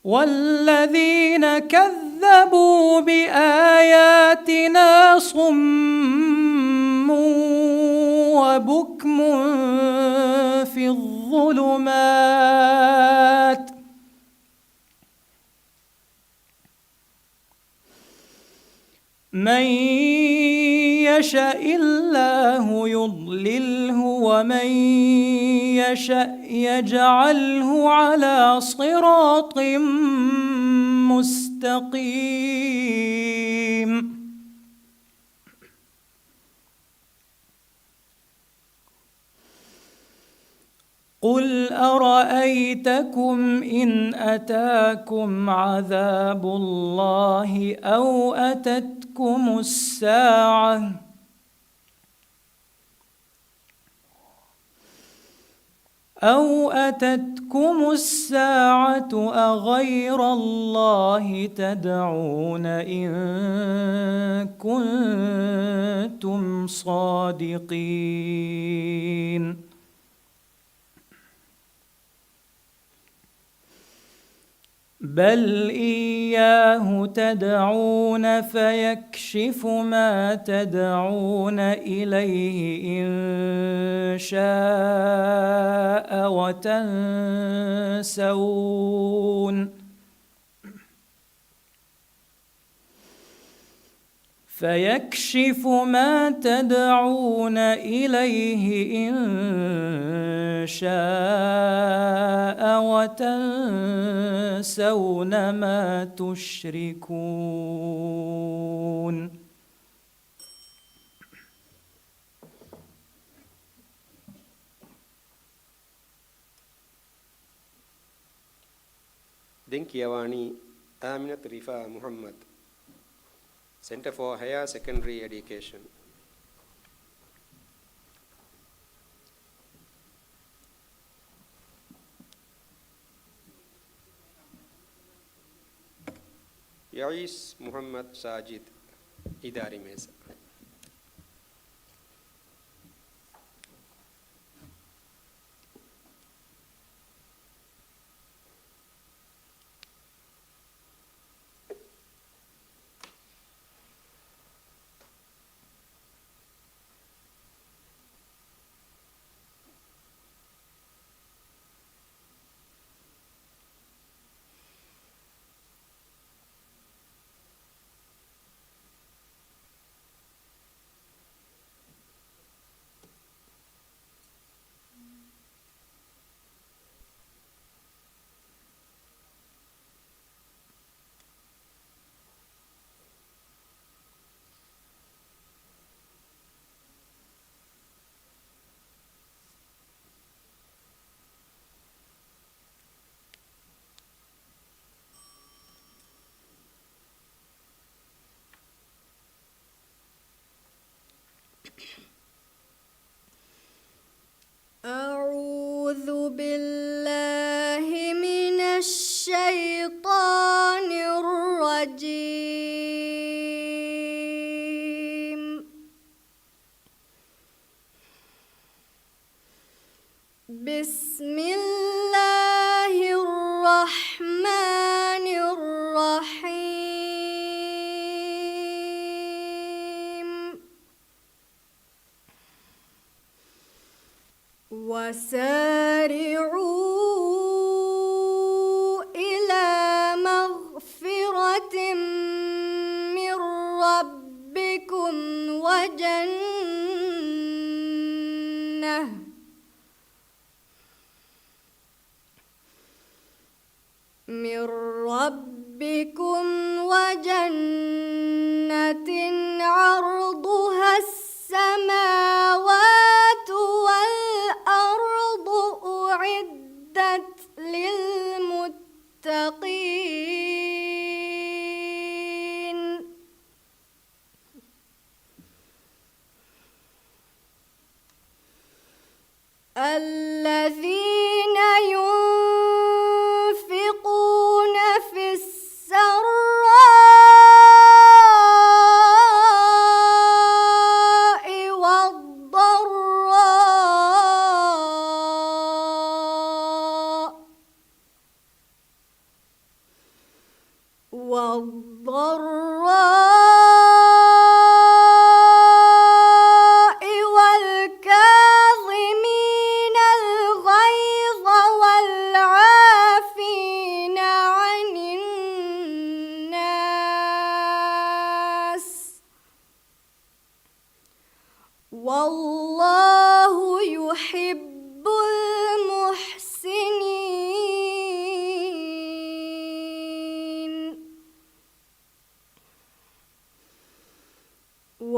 والذين كذبوا بآياتنا صم وبكم في الظلمات من يشأ الله يضلله ومن يشأ يجعله على صراط مستقيم. قل أرأيتكم إن أتاكم عذاب الله أو أتتكم الساعة أغير الله تدعون إن كنتم صادقين. بل إياه تدعون فيكشف ما تدعون إليه إن شاء وتنسون ما تشركون. Dinkiyawani Aminat Rifa Muhammad, Center for Higher Secondary Education. Yais Muhammad Sajid, Idari Mesa. أعوذ بالله من الشيطان الرجيم. بسم الله الرحمن الرحيم. وسارعوا إلى مغفرة من ربكم وجنة عرضها السماوات والأرض أعدت للمتقين. الذين ينفقون في السراء والضراء والكاظمين الغيظ والعافين عن الناس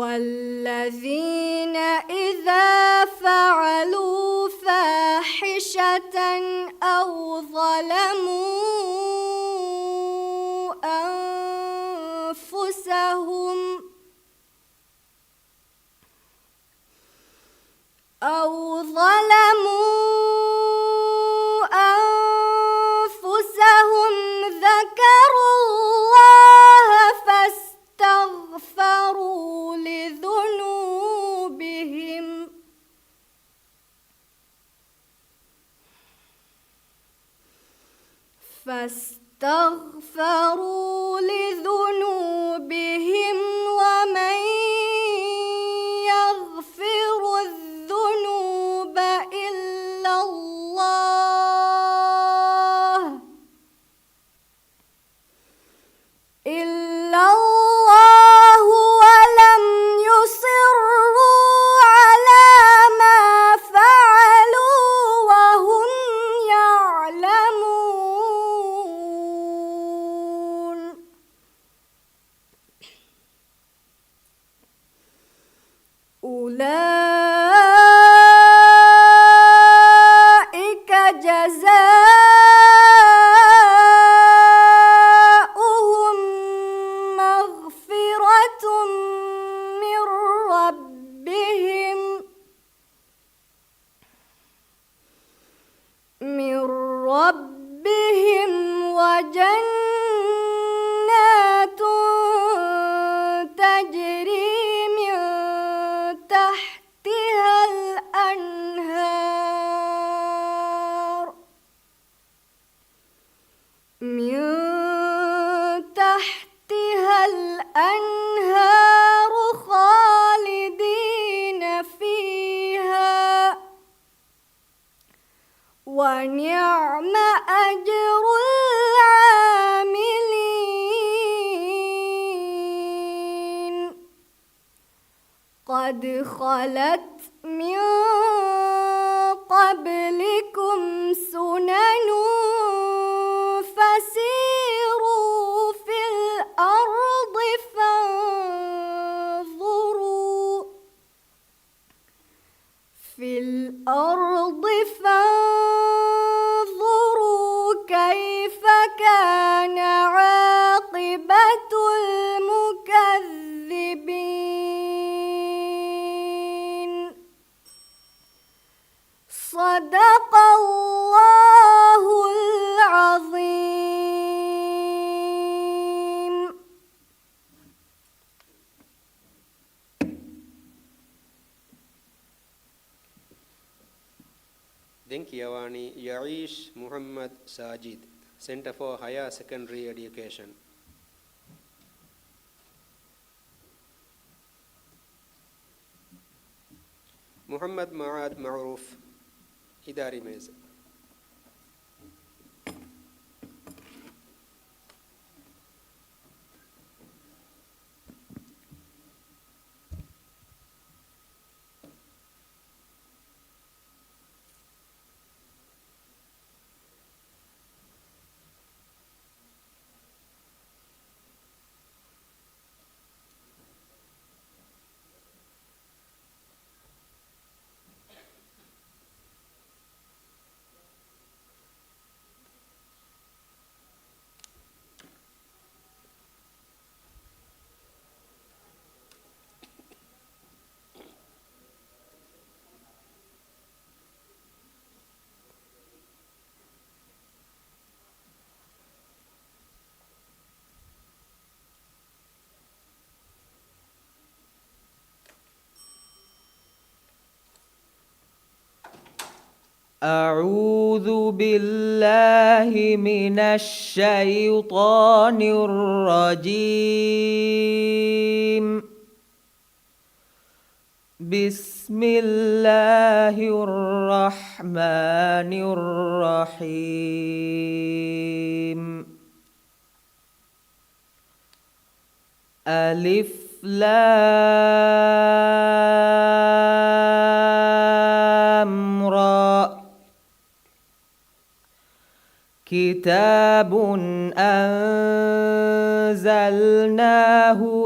والذين إذا فعلوا فاحشة أو ظلموا أنفسهم ذكروا الله فاستغفروا لذنوبهم ومن يغفر الذنوب إلا الله ولم يصروا على ما فعلوا وهم يعلمون أولئك جزاؤهم مغفرة من ربهم وجنات تجري من تحتها الأنهار خالدين فيها ونعم أجر العاملين قد خلت من قبلكم سنن فسيروا في الأرض فانظروا كيف كان عاقبة المكذبين صدق الله العظيم. Denkiyawani Yaish Muhammad Sajid, Center for Higher Secondary Education. Muhammad Maad Maruf, Idari Meza. أعوذ بالله من الشيطان الرجيم. بسم الله الرحمن الرحيم. ألف لام را كتاب أنزلناه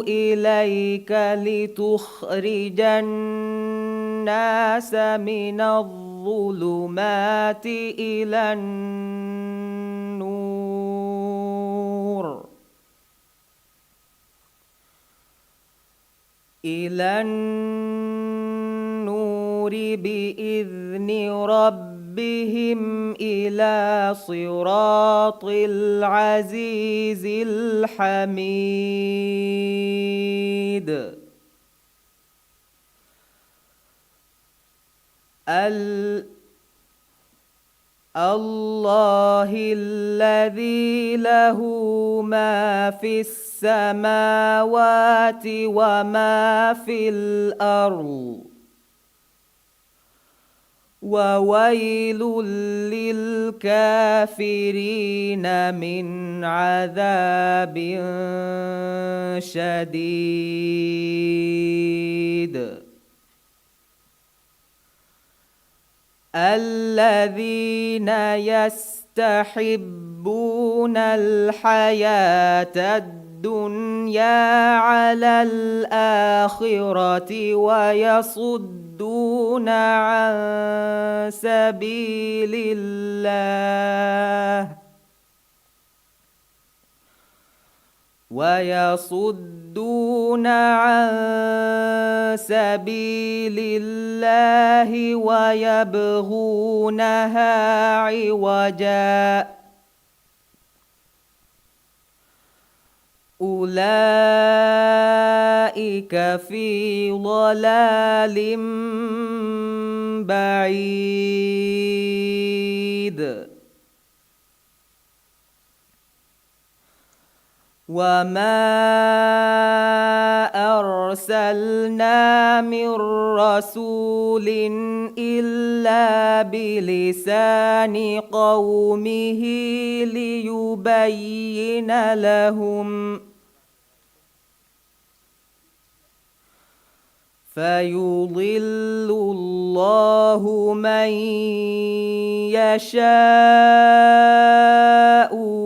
إليك لتخرج الناس من الظلمات إلى النور بإذن ربهم إلى صراط العزيز الحميد الله الذي له ما في السماوات وما في الأرض وويل للكافرين من عذاب شديد الذين يستحبون الحياة الدنيا على الآخرة ويصدون عن سبيل الله ويبغونها عوجا أولئك في ضلال بعيد وما أرسلنا من رسول إلا بلسان قومه ليبين لهم فيضل الله من يشاء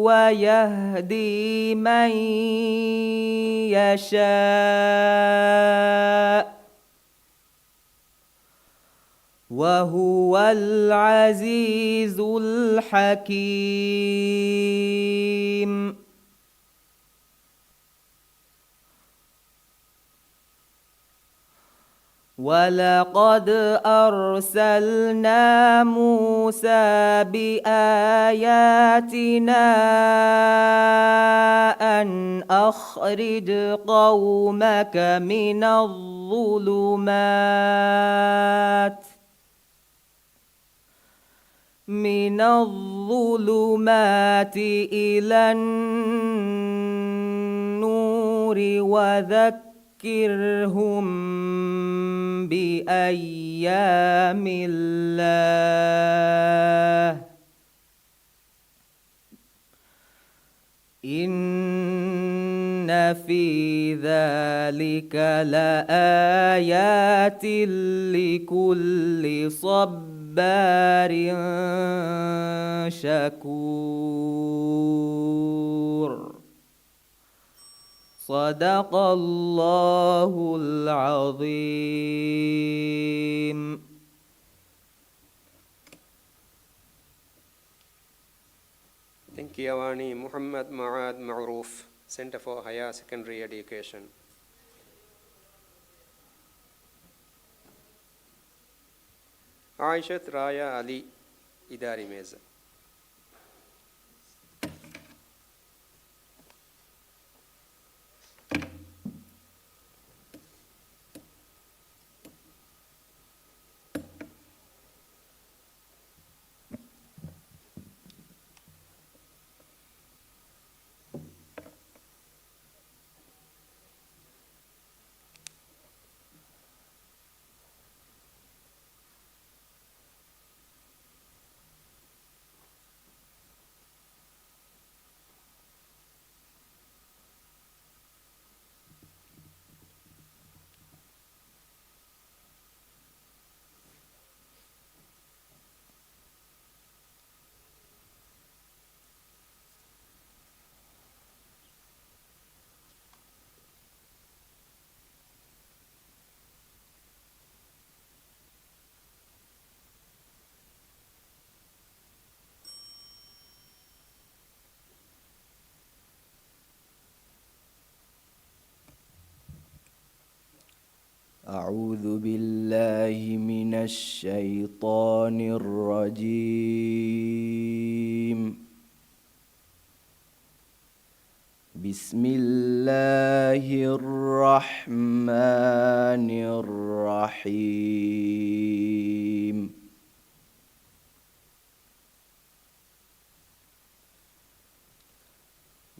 ويهدي من يشاء وهو العزيز الحكيم ولقد أرسلنا موسى بآياتنا أن أخرج قومك من الظلمات إلى النور وذكرهم بأيام الله إن في ذلك لآيات لكل صبار شكور صدق الله العظيم. Thank you, Awani Muhammad Maad Ma'roof, Center for Higher Secondary Education. Aishat Raya Ali, Idari Meza. أعوذ بالله من الشيطان الرجيم. بسم الله الرحمن الرحيم.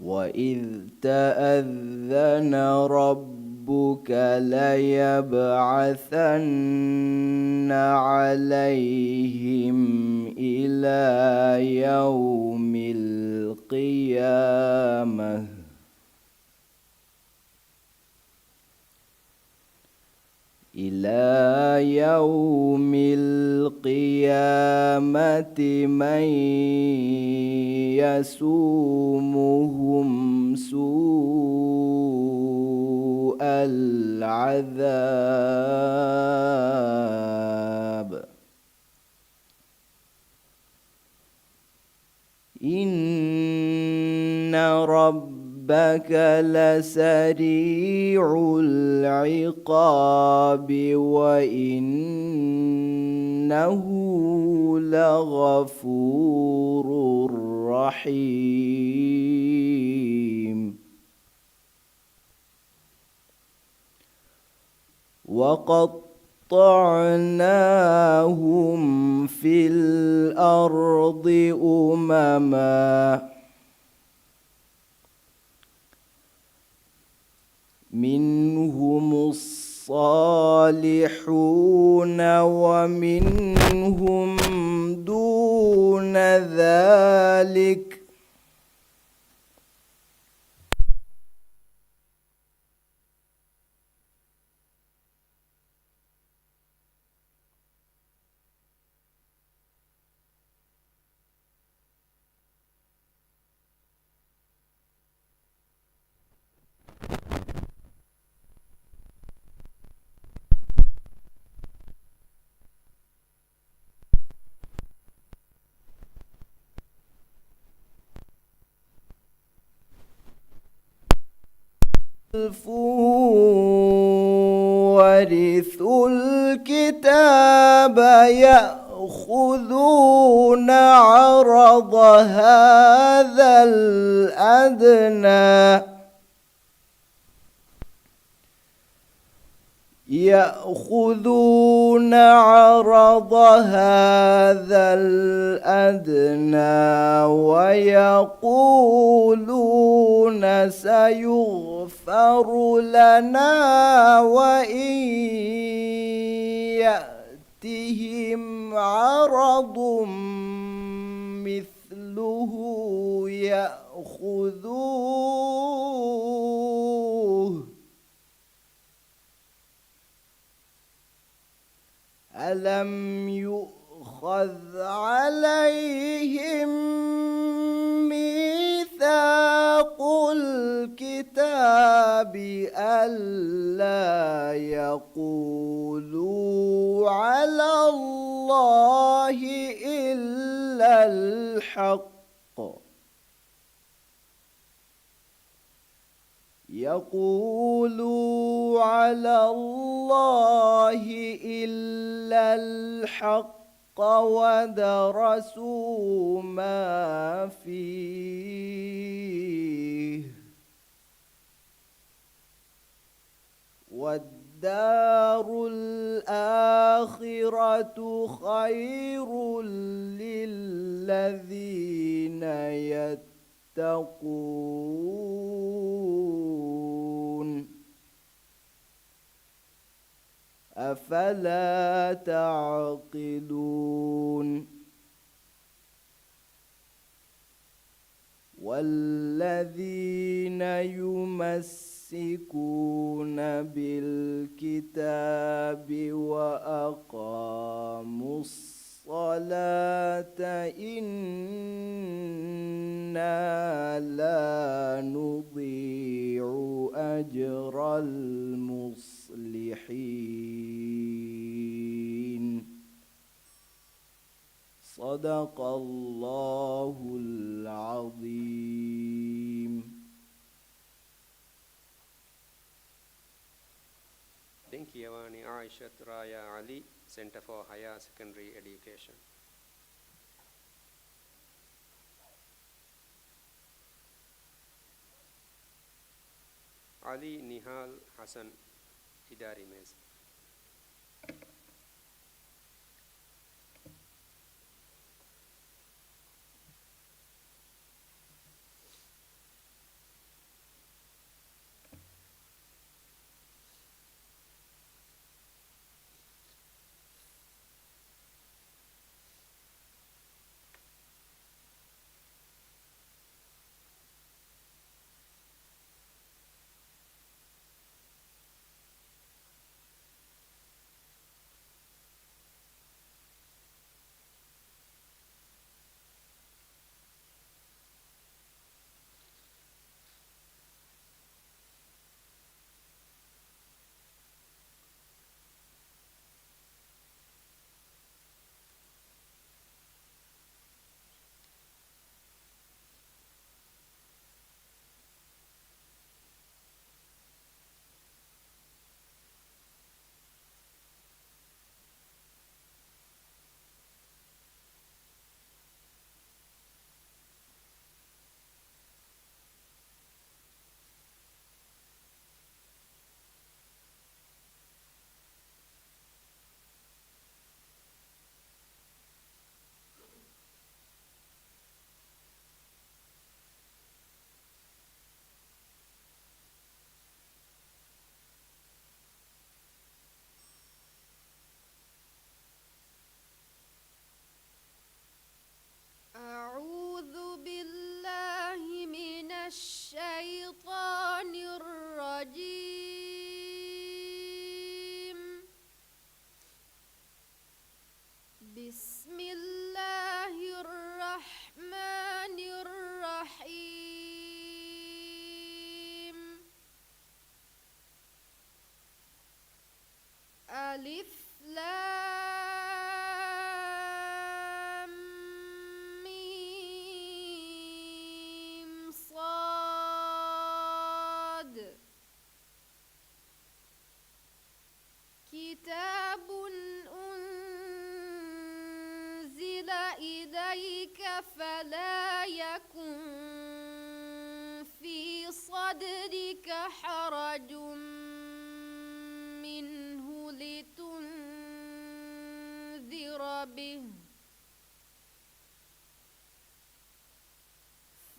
وإذ تأذن ربك ليبعثن عليهم إلى يوم القيامة من يسومهم سوء العذاب إن ربك لسريع العقاب وإنه لغفور رحيم. وقطعناهم في الأرض أمما منهم الصالحون ومنهم دون ذلك ورثوا الكتاب يأخذون عرض هذا الأدنى ويقولون سيغفر لنا وإن يأتهم عرض مثله يأخذوه ألم يؤخذ عليهم ميثاق الكتاب ألا يقولوا على الله إلا الحق يقولوا على الله إلا الحق ودرسوا ما فيه والدار الآخرة خير للذين يتقون أفلا تعقلون والذين يمسكون بالكتاب وأقاموا الصلاة إنا لا نضيع أجر المصلحين صدق الله العظيم. Thank you, Awani. Aishat Raya Ali, Center for Higher Secondary Education. Ali Nihal Hassan, Idari Meza. أعوذ بالله من الشيطان الرجيم. بسم الله الرحمن الرحيم. ألف لام ميم صاد. كتاب أنزل إليك فلا يكن في صدرك حرج منه لتنذر به.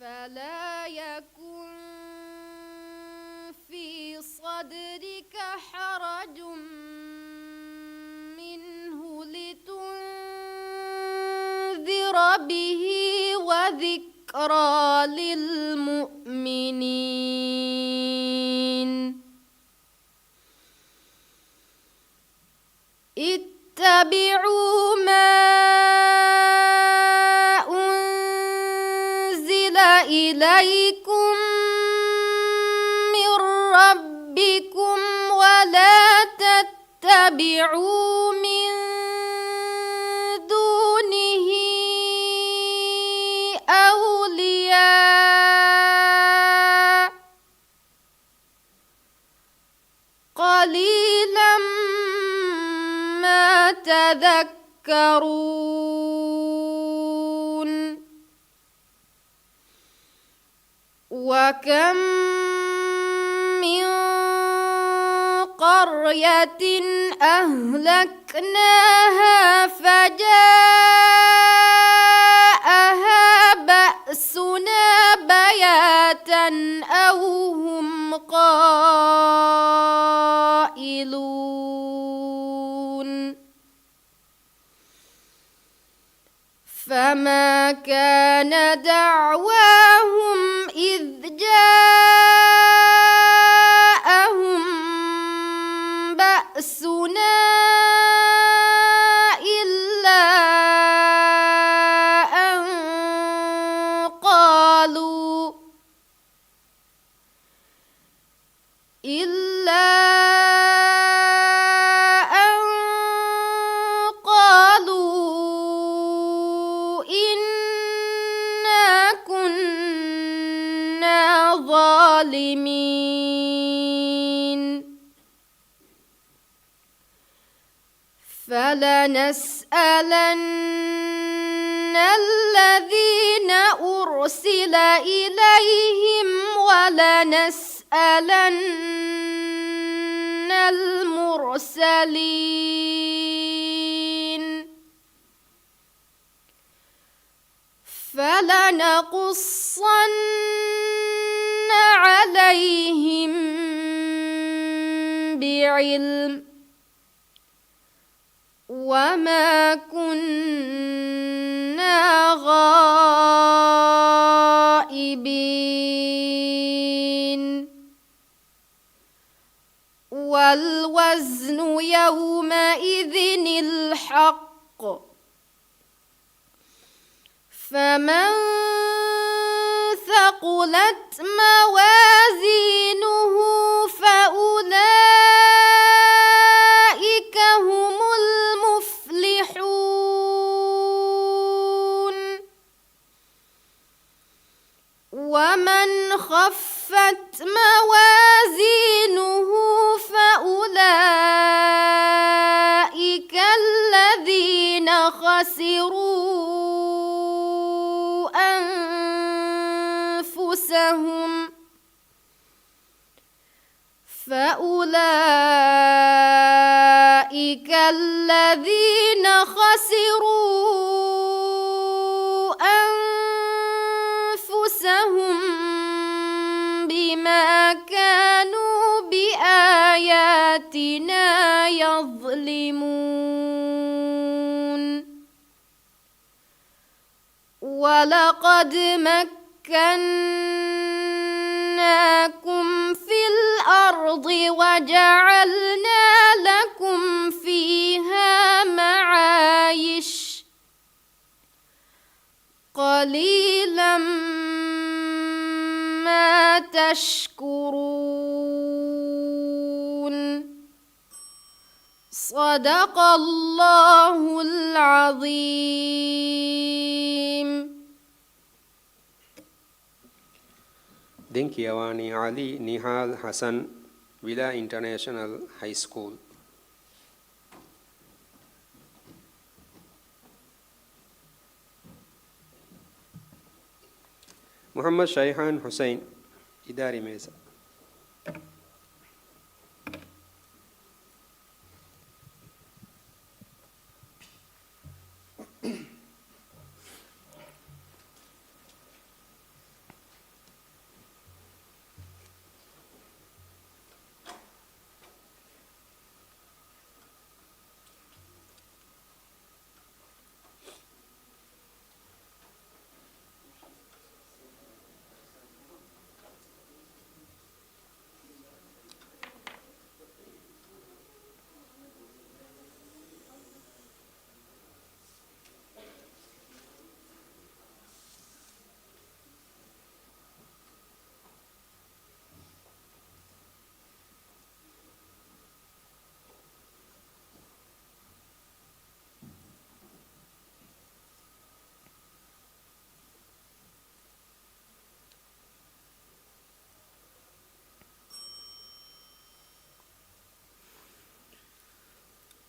فلا يكن في صدرك حرج منه لتنذر به وذكرى للمؤمنين. اتبعوا ما أنزل إليكم من ربكم ولا تتبعوا من دونه أولياء قليلا ما تذكرون. وكم من قرية أهلكناها فجاءها بأسنا بياتا أو هم قائلون. فما كان دعواهم إذ جاءهم بأسنا إلا أن قالوا إنا كنا ظالمين. فلنسألن الذين أرسل إليهم ولنسألن المرسلين فلنقصن عليهم بعلم وما كنا غائبين والوزن يومئذ الحق فمن ثقلت موازينه فأولئك هم المفلحون ومن خفت موازينه فأولئك الذين خسروا أنفسهم بما كانوا بآياتنا يظلمون ولقد مكناكم في الأرض وجعلنا لكم فيها معايش قليلا ما تشكرون صدق الله العظيم. Dinkiawani Ali Nihal Hassan, Villa International High School. Muhammad Shaihan Hussain, Idari Meza.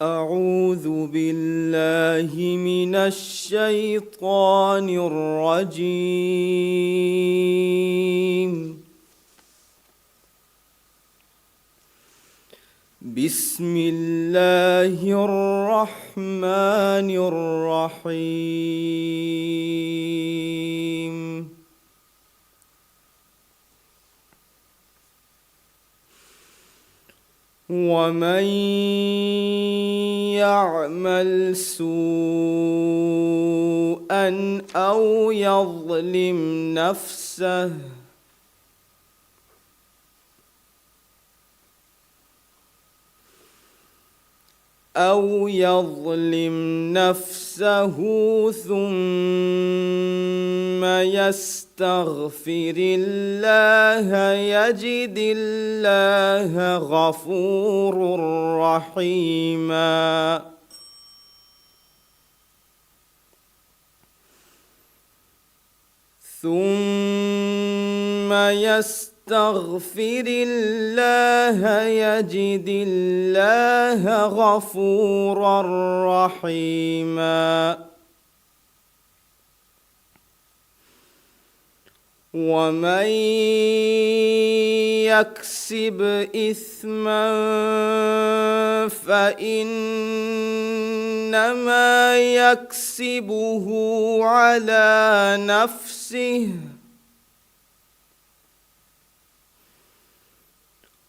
أعوذ بالله من الشيطان الرجيم. بسم الله الرحمن الرحيم. ومن يعمل سوءا أو يظلم نفسه ثم يستغفر الله يجد الله غفور رحيما. ثم يستغفر يستغفر الله يجد الله غفورا رحيما ومن يكسب إثما فإنما يكسبه على نفسه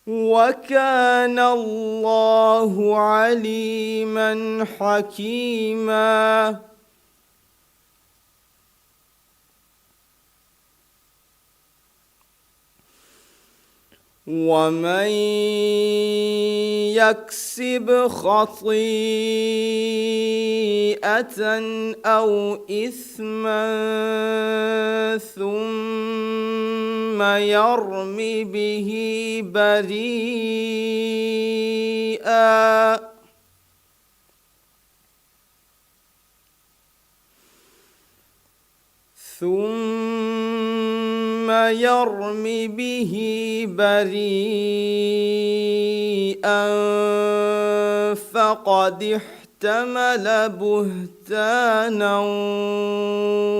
وكان الله عليما حكيما ومن يكسب خطيئة أو إثما ثم يرم به بريئا فقد احتمل بهتانا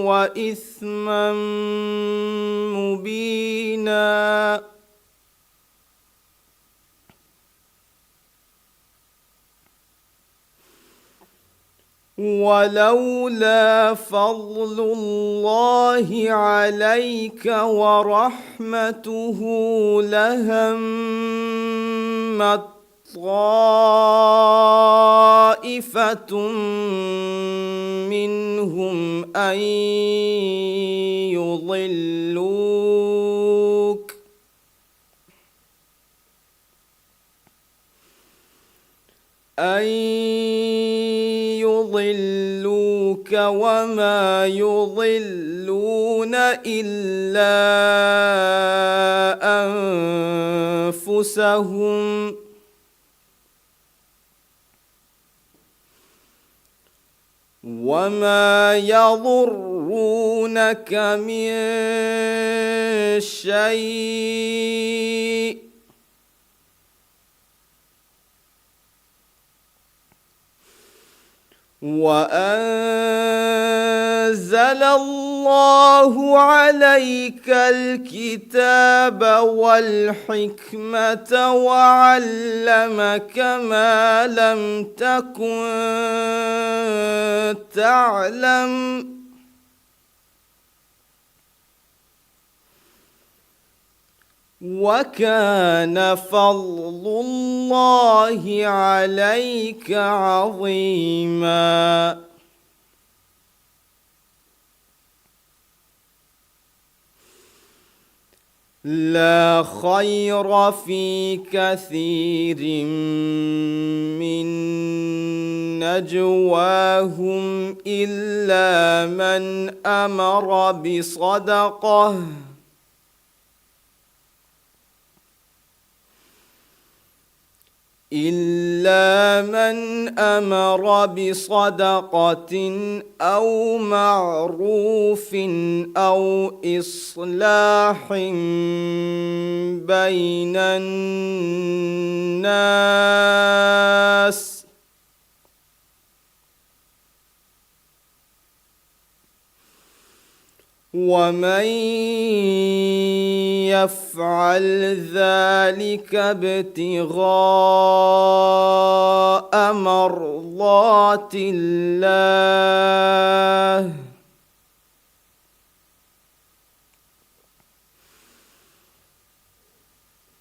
وإثما مبينا ولولا فضل الله عليك ورحمته لهمت طائفة منهم أن يضلوك وما يضلون إلا أنفسهم وما يضرونك من شيء وأنزل الله عليك الكتاب والحكمة وعلمك ما لم تكن تعلم وكان فضل الله عليك عظيما لا خير في كثير من نجواهم إلا من أمر بصدقة أو معروف أو إصلاح بين الناس ومن يفعل ذلك ابتغاء مرضات الله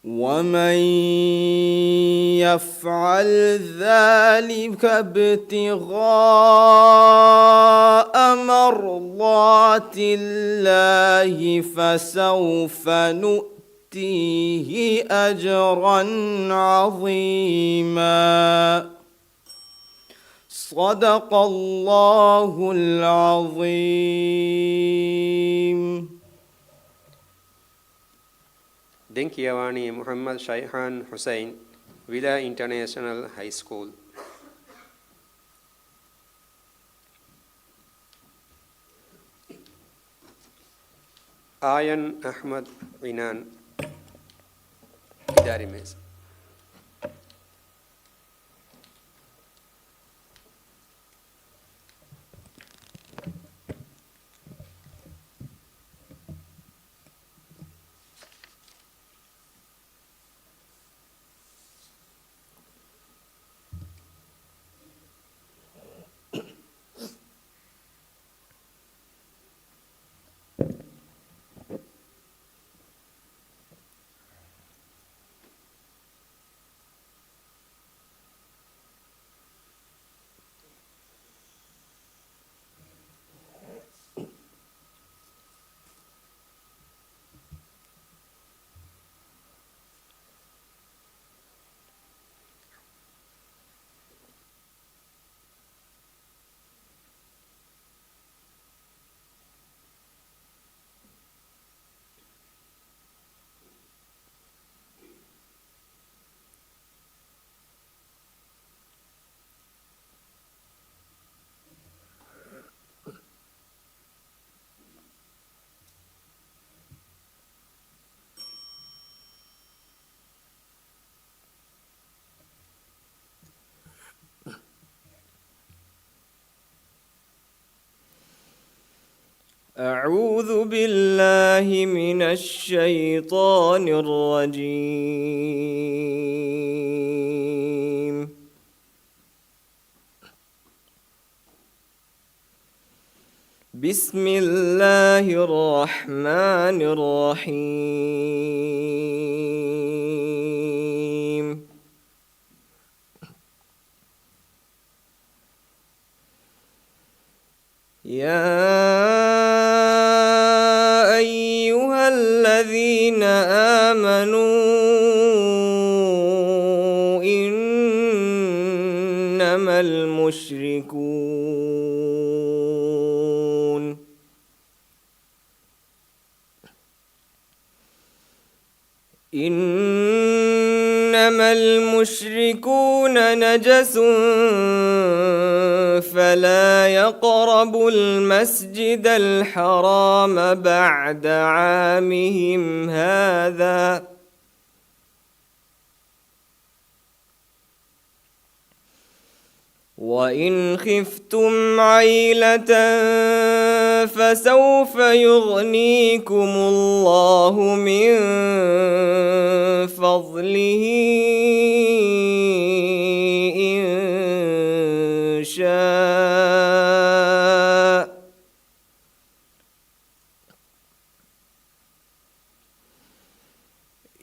ومن يفعل ذلك ابتغاء مرضات الله فسوف نؤتيه أجرا عظيما صدق الله العظيم. Denkiawani Muhammad Shaihan Hussain, Villa International High School. Ayan Ahmad Inan, idari meza. أعوذ بالله من الشيطان الرجيم. بسم الله الرحمن الرحيم. يا أيها الذين آمنوا إنما المشركون نجس فلا يقربوا المسجد الحرام بعد عامهم هذا وإن خفتم عيلة فسوف يغنيكم الله من فضله إن شاء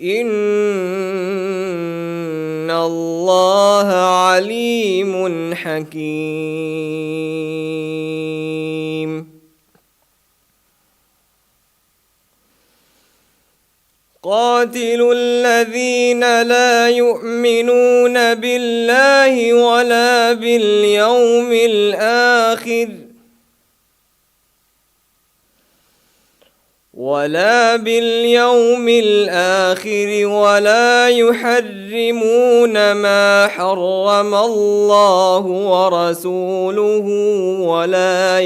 إن الله عليم حكيم. قاتلوا الذين لا يؤمنون بالله ولا باليوم الآخر ولا يحرمون ما حرم الله ورسوله ولا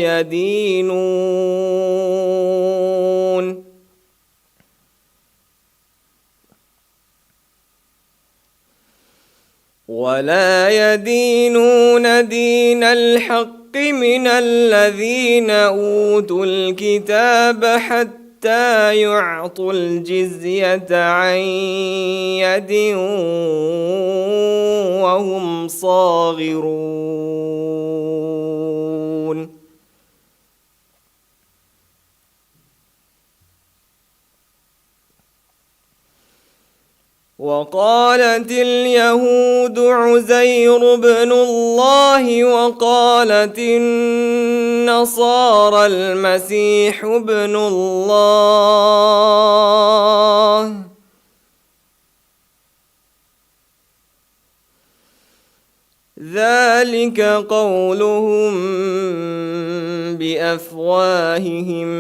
يدينون دين الحق من الذين أوتوا الكتاب حتى يعطوا الجزية عن يد وهم صاغرون. وقالت اليهود عزير بن الله وقالت النصارى المسيح ابن الله ذلك قولهم بأفواههم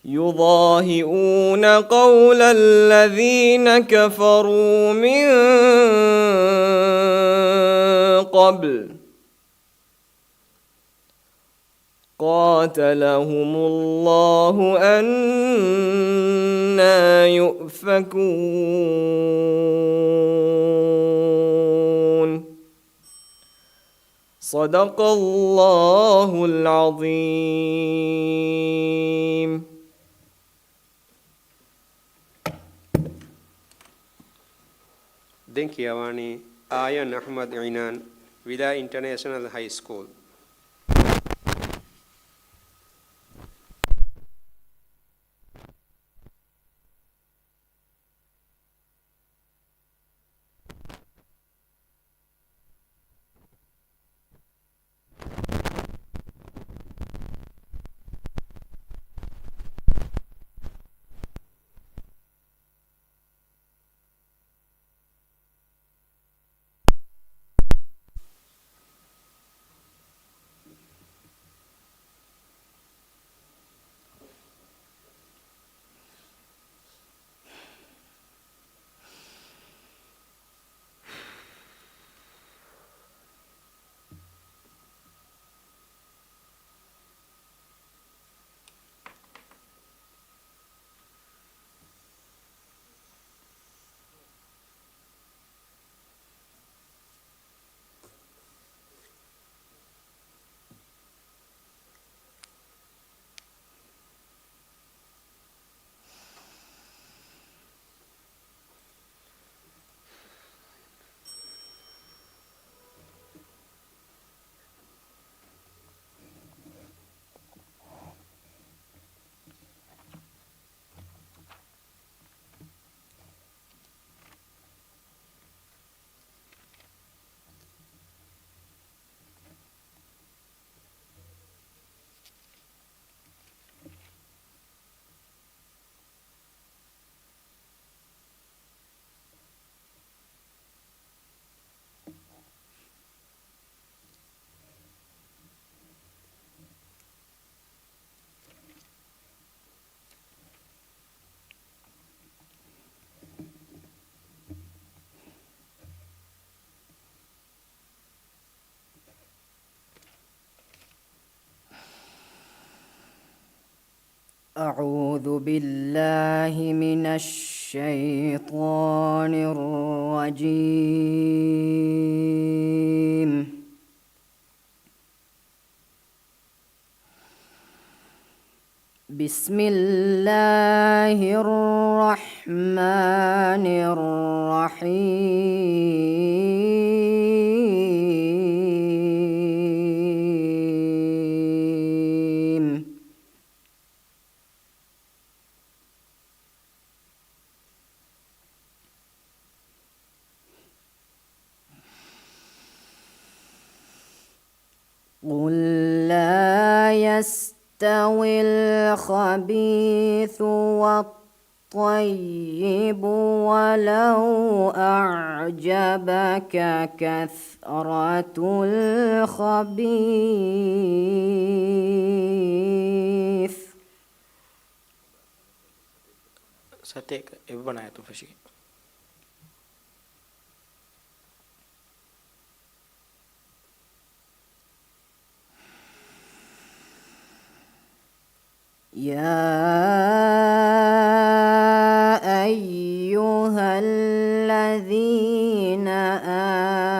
يضاهئون قول الذين كفروا من قبل قاتلهم الله أنا يؤفكون صدق الله العظيم. Denkiawani Ayan Ahmad Inan, Vida International High School. أعوذ بالله من الشيطان الرجيم. بسم الله الرحمن الرحيم. قل لا يستوي الخبيث والطيب ولو أعجبك كثرة الخبيث. सत्य ये बनाया तो फशी يا أيها الذين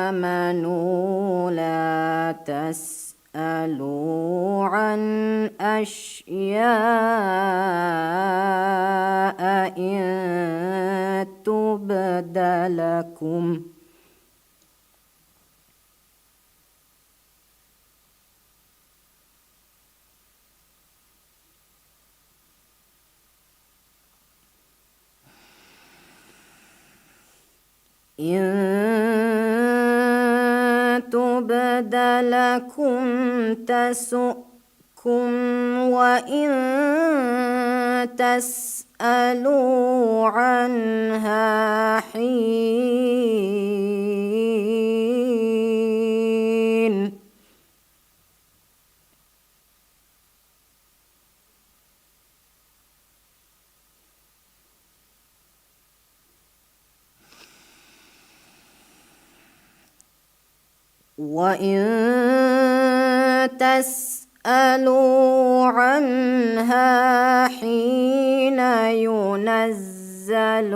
آمنوا لا تسألوا عن أشياء إن تبد لكم تسؤكم وإن تسألوا عنها حين. وإن تسألوا فاسألوا عنها حين ينزل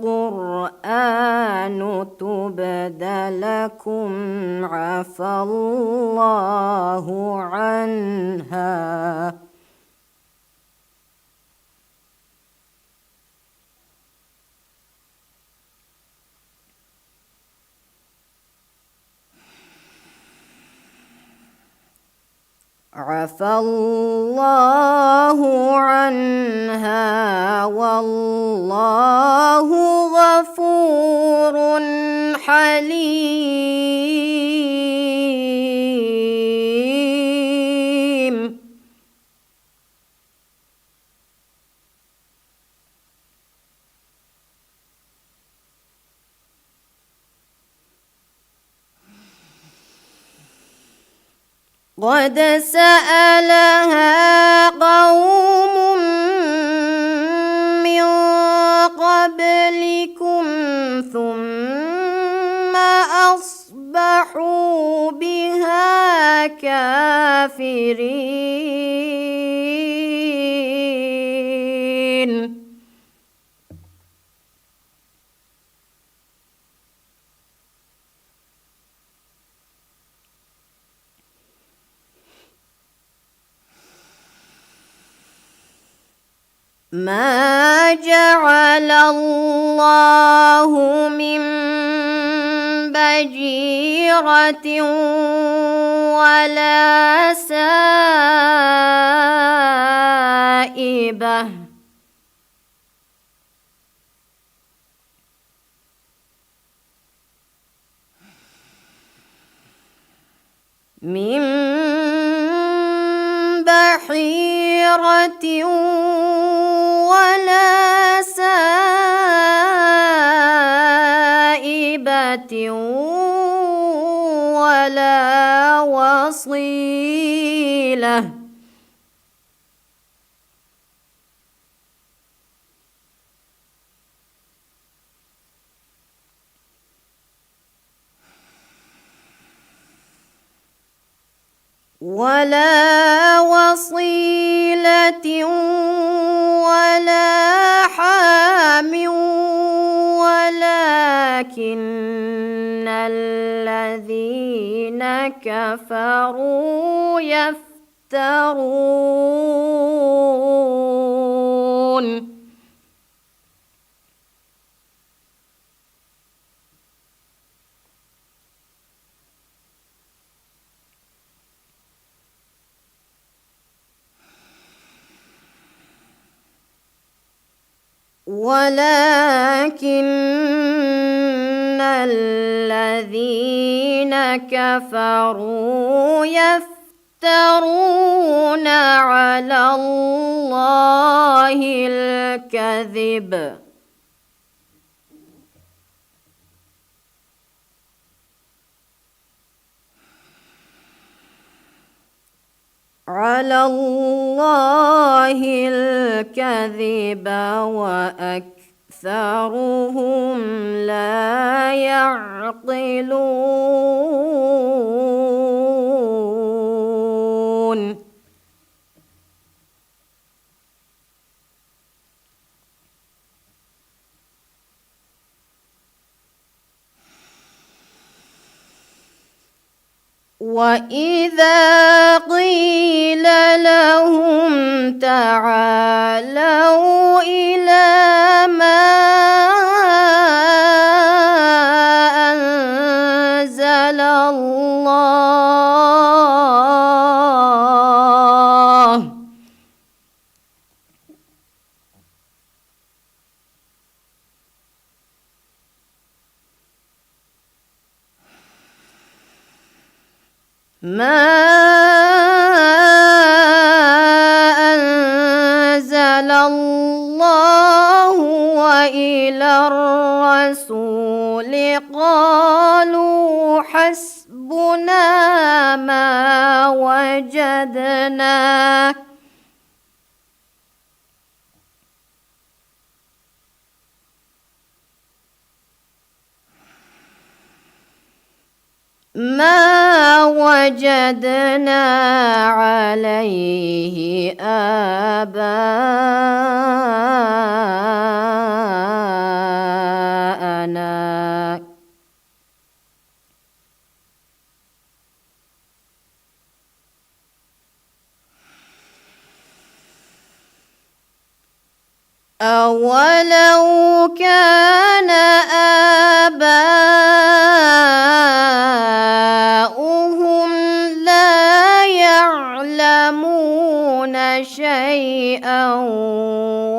القرآن تبد لكم عفى الله عنها عفى الله عنها والله غفور حليم. قد سألها قوم من قبلكم ثم أصبحوا بها كافرين. ما جعل الله من بجيرة ولا سائبة من بحيرة ولا سائبة ولا وصيلة ولا حام ولكن الذين كفروا يفترون. ولكن الذين كفروا يفترون على الله الكذب وأكثرهم لا يعقلون. وإذا قيل لهم تعالوا إلى ما أنزل الله ما أنزل الله وإلى الرسول قالوا حسبنا ما وجدنا ما وجدنا عليه آباءنا أولو كان آباؤهم لا يعلمون شيئا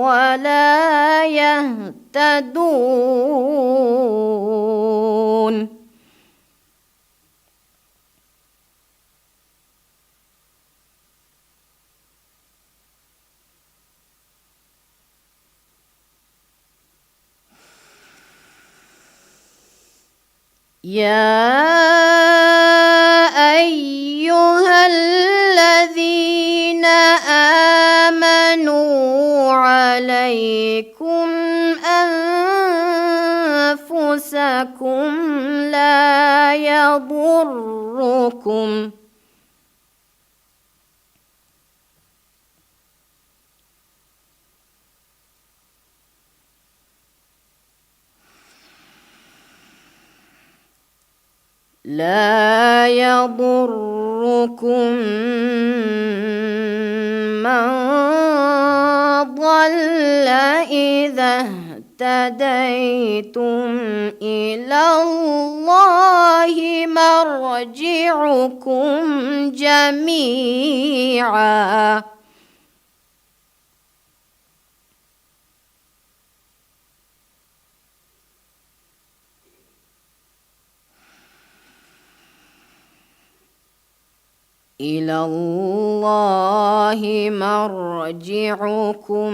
ولا يهتدون يا أيها الذين آمنوا عليكم أنفسكم لا يضركم من ضل إذا اهتديتم إلى الله مرجعكم جميعا إلى الله مرجعكم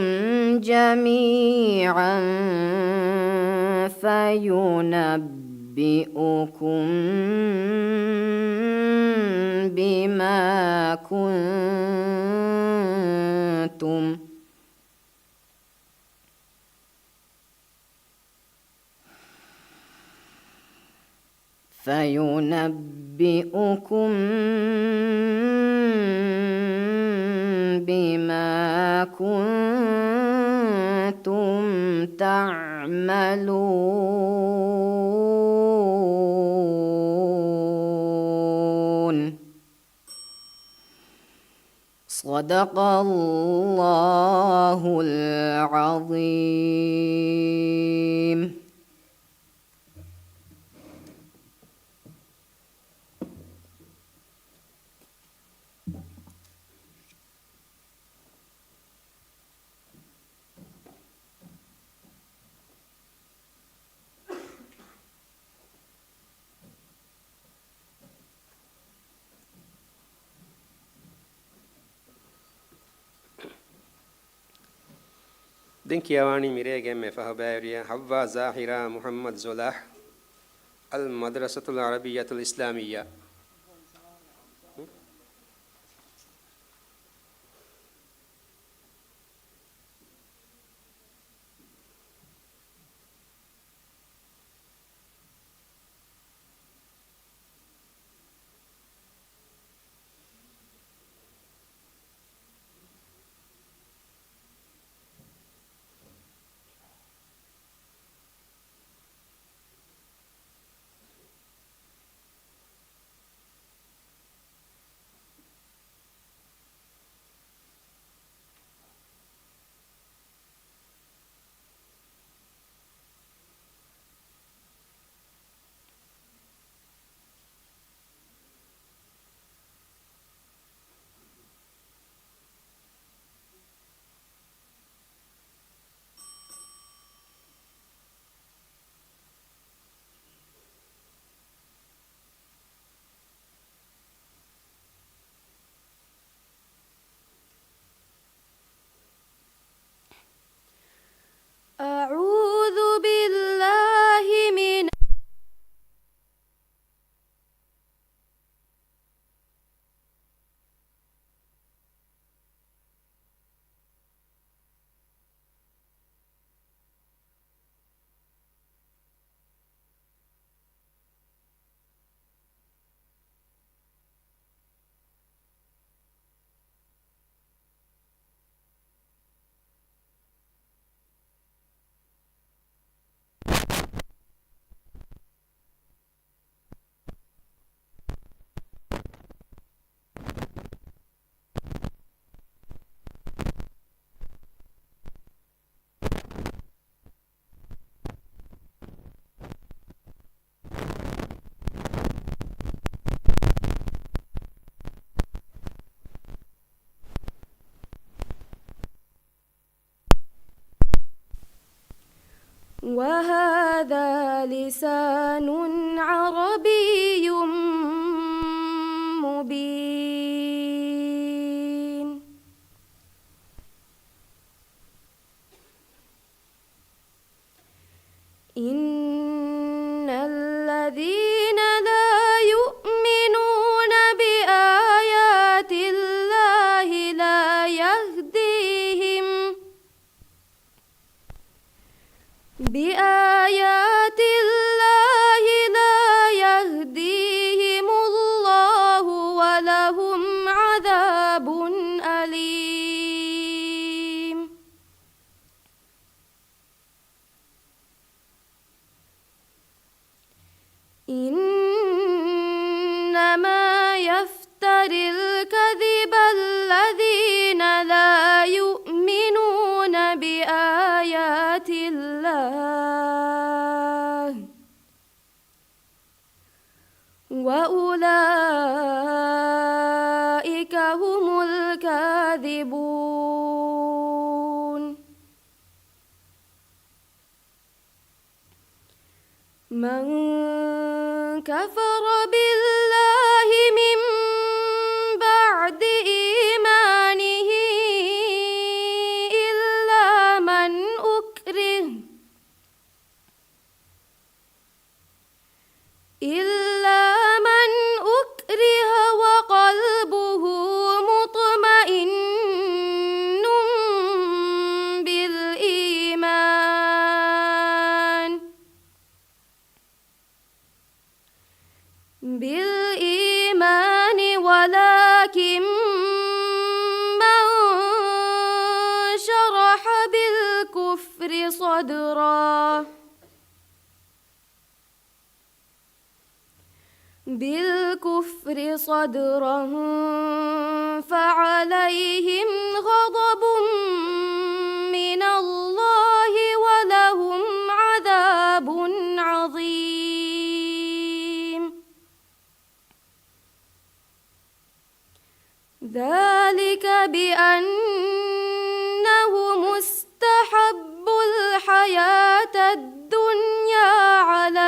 جميعا فينبئكم بما كنتم تعملون صدق الله العظيم. دنكيواني ميريغم فهبايريا حوا زاهرة محمد زلاح المدرسة العربية الإسلامية. وهذا لسان عربي مبين إن الذين لا يؤمنون بآيات الله لا يهديهم الله ولهم عذاب أليم إنما يفتري الكذب الذين لا يؤمنون بآيات الله وأولئك هم الكاذبون من كفر بالله من بعد إيمانه إلا من أكره وقلبه مطمئن بالإيمان ولكن من شرح بالكفر صدرا فعليهم غضب من الله ولهم عذاب عظيم ذلك بأنهم استحبوا الحياة الدنيا على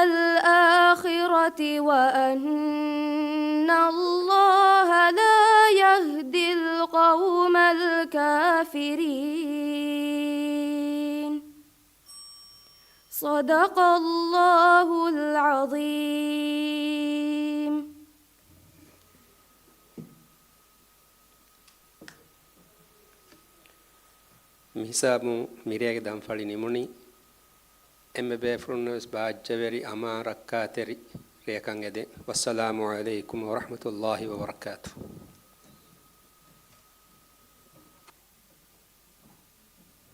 الآخرة وأن الله لا يهدي القوم الكافرين صدق الله العظيم. මිහිසාබු මිරියගේ දම්ෆලි නිමුනි එම්බ බේෆරුන්නස් බාජ්ජවරි අමා රක්කාතෙරි රේකන් එදෙ වස්සලාමු අලයිකුම් වරහ්මතුල්ලාහි වබරකාතුහු.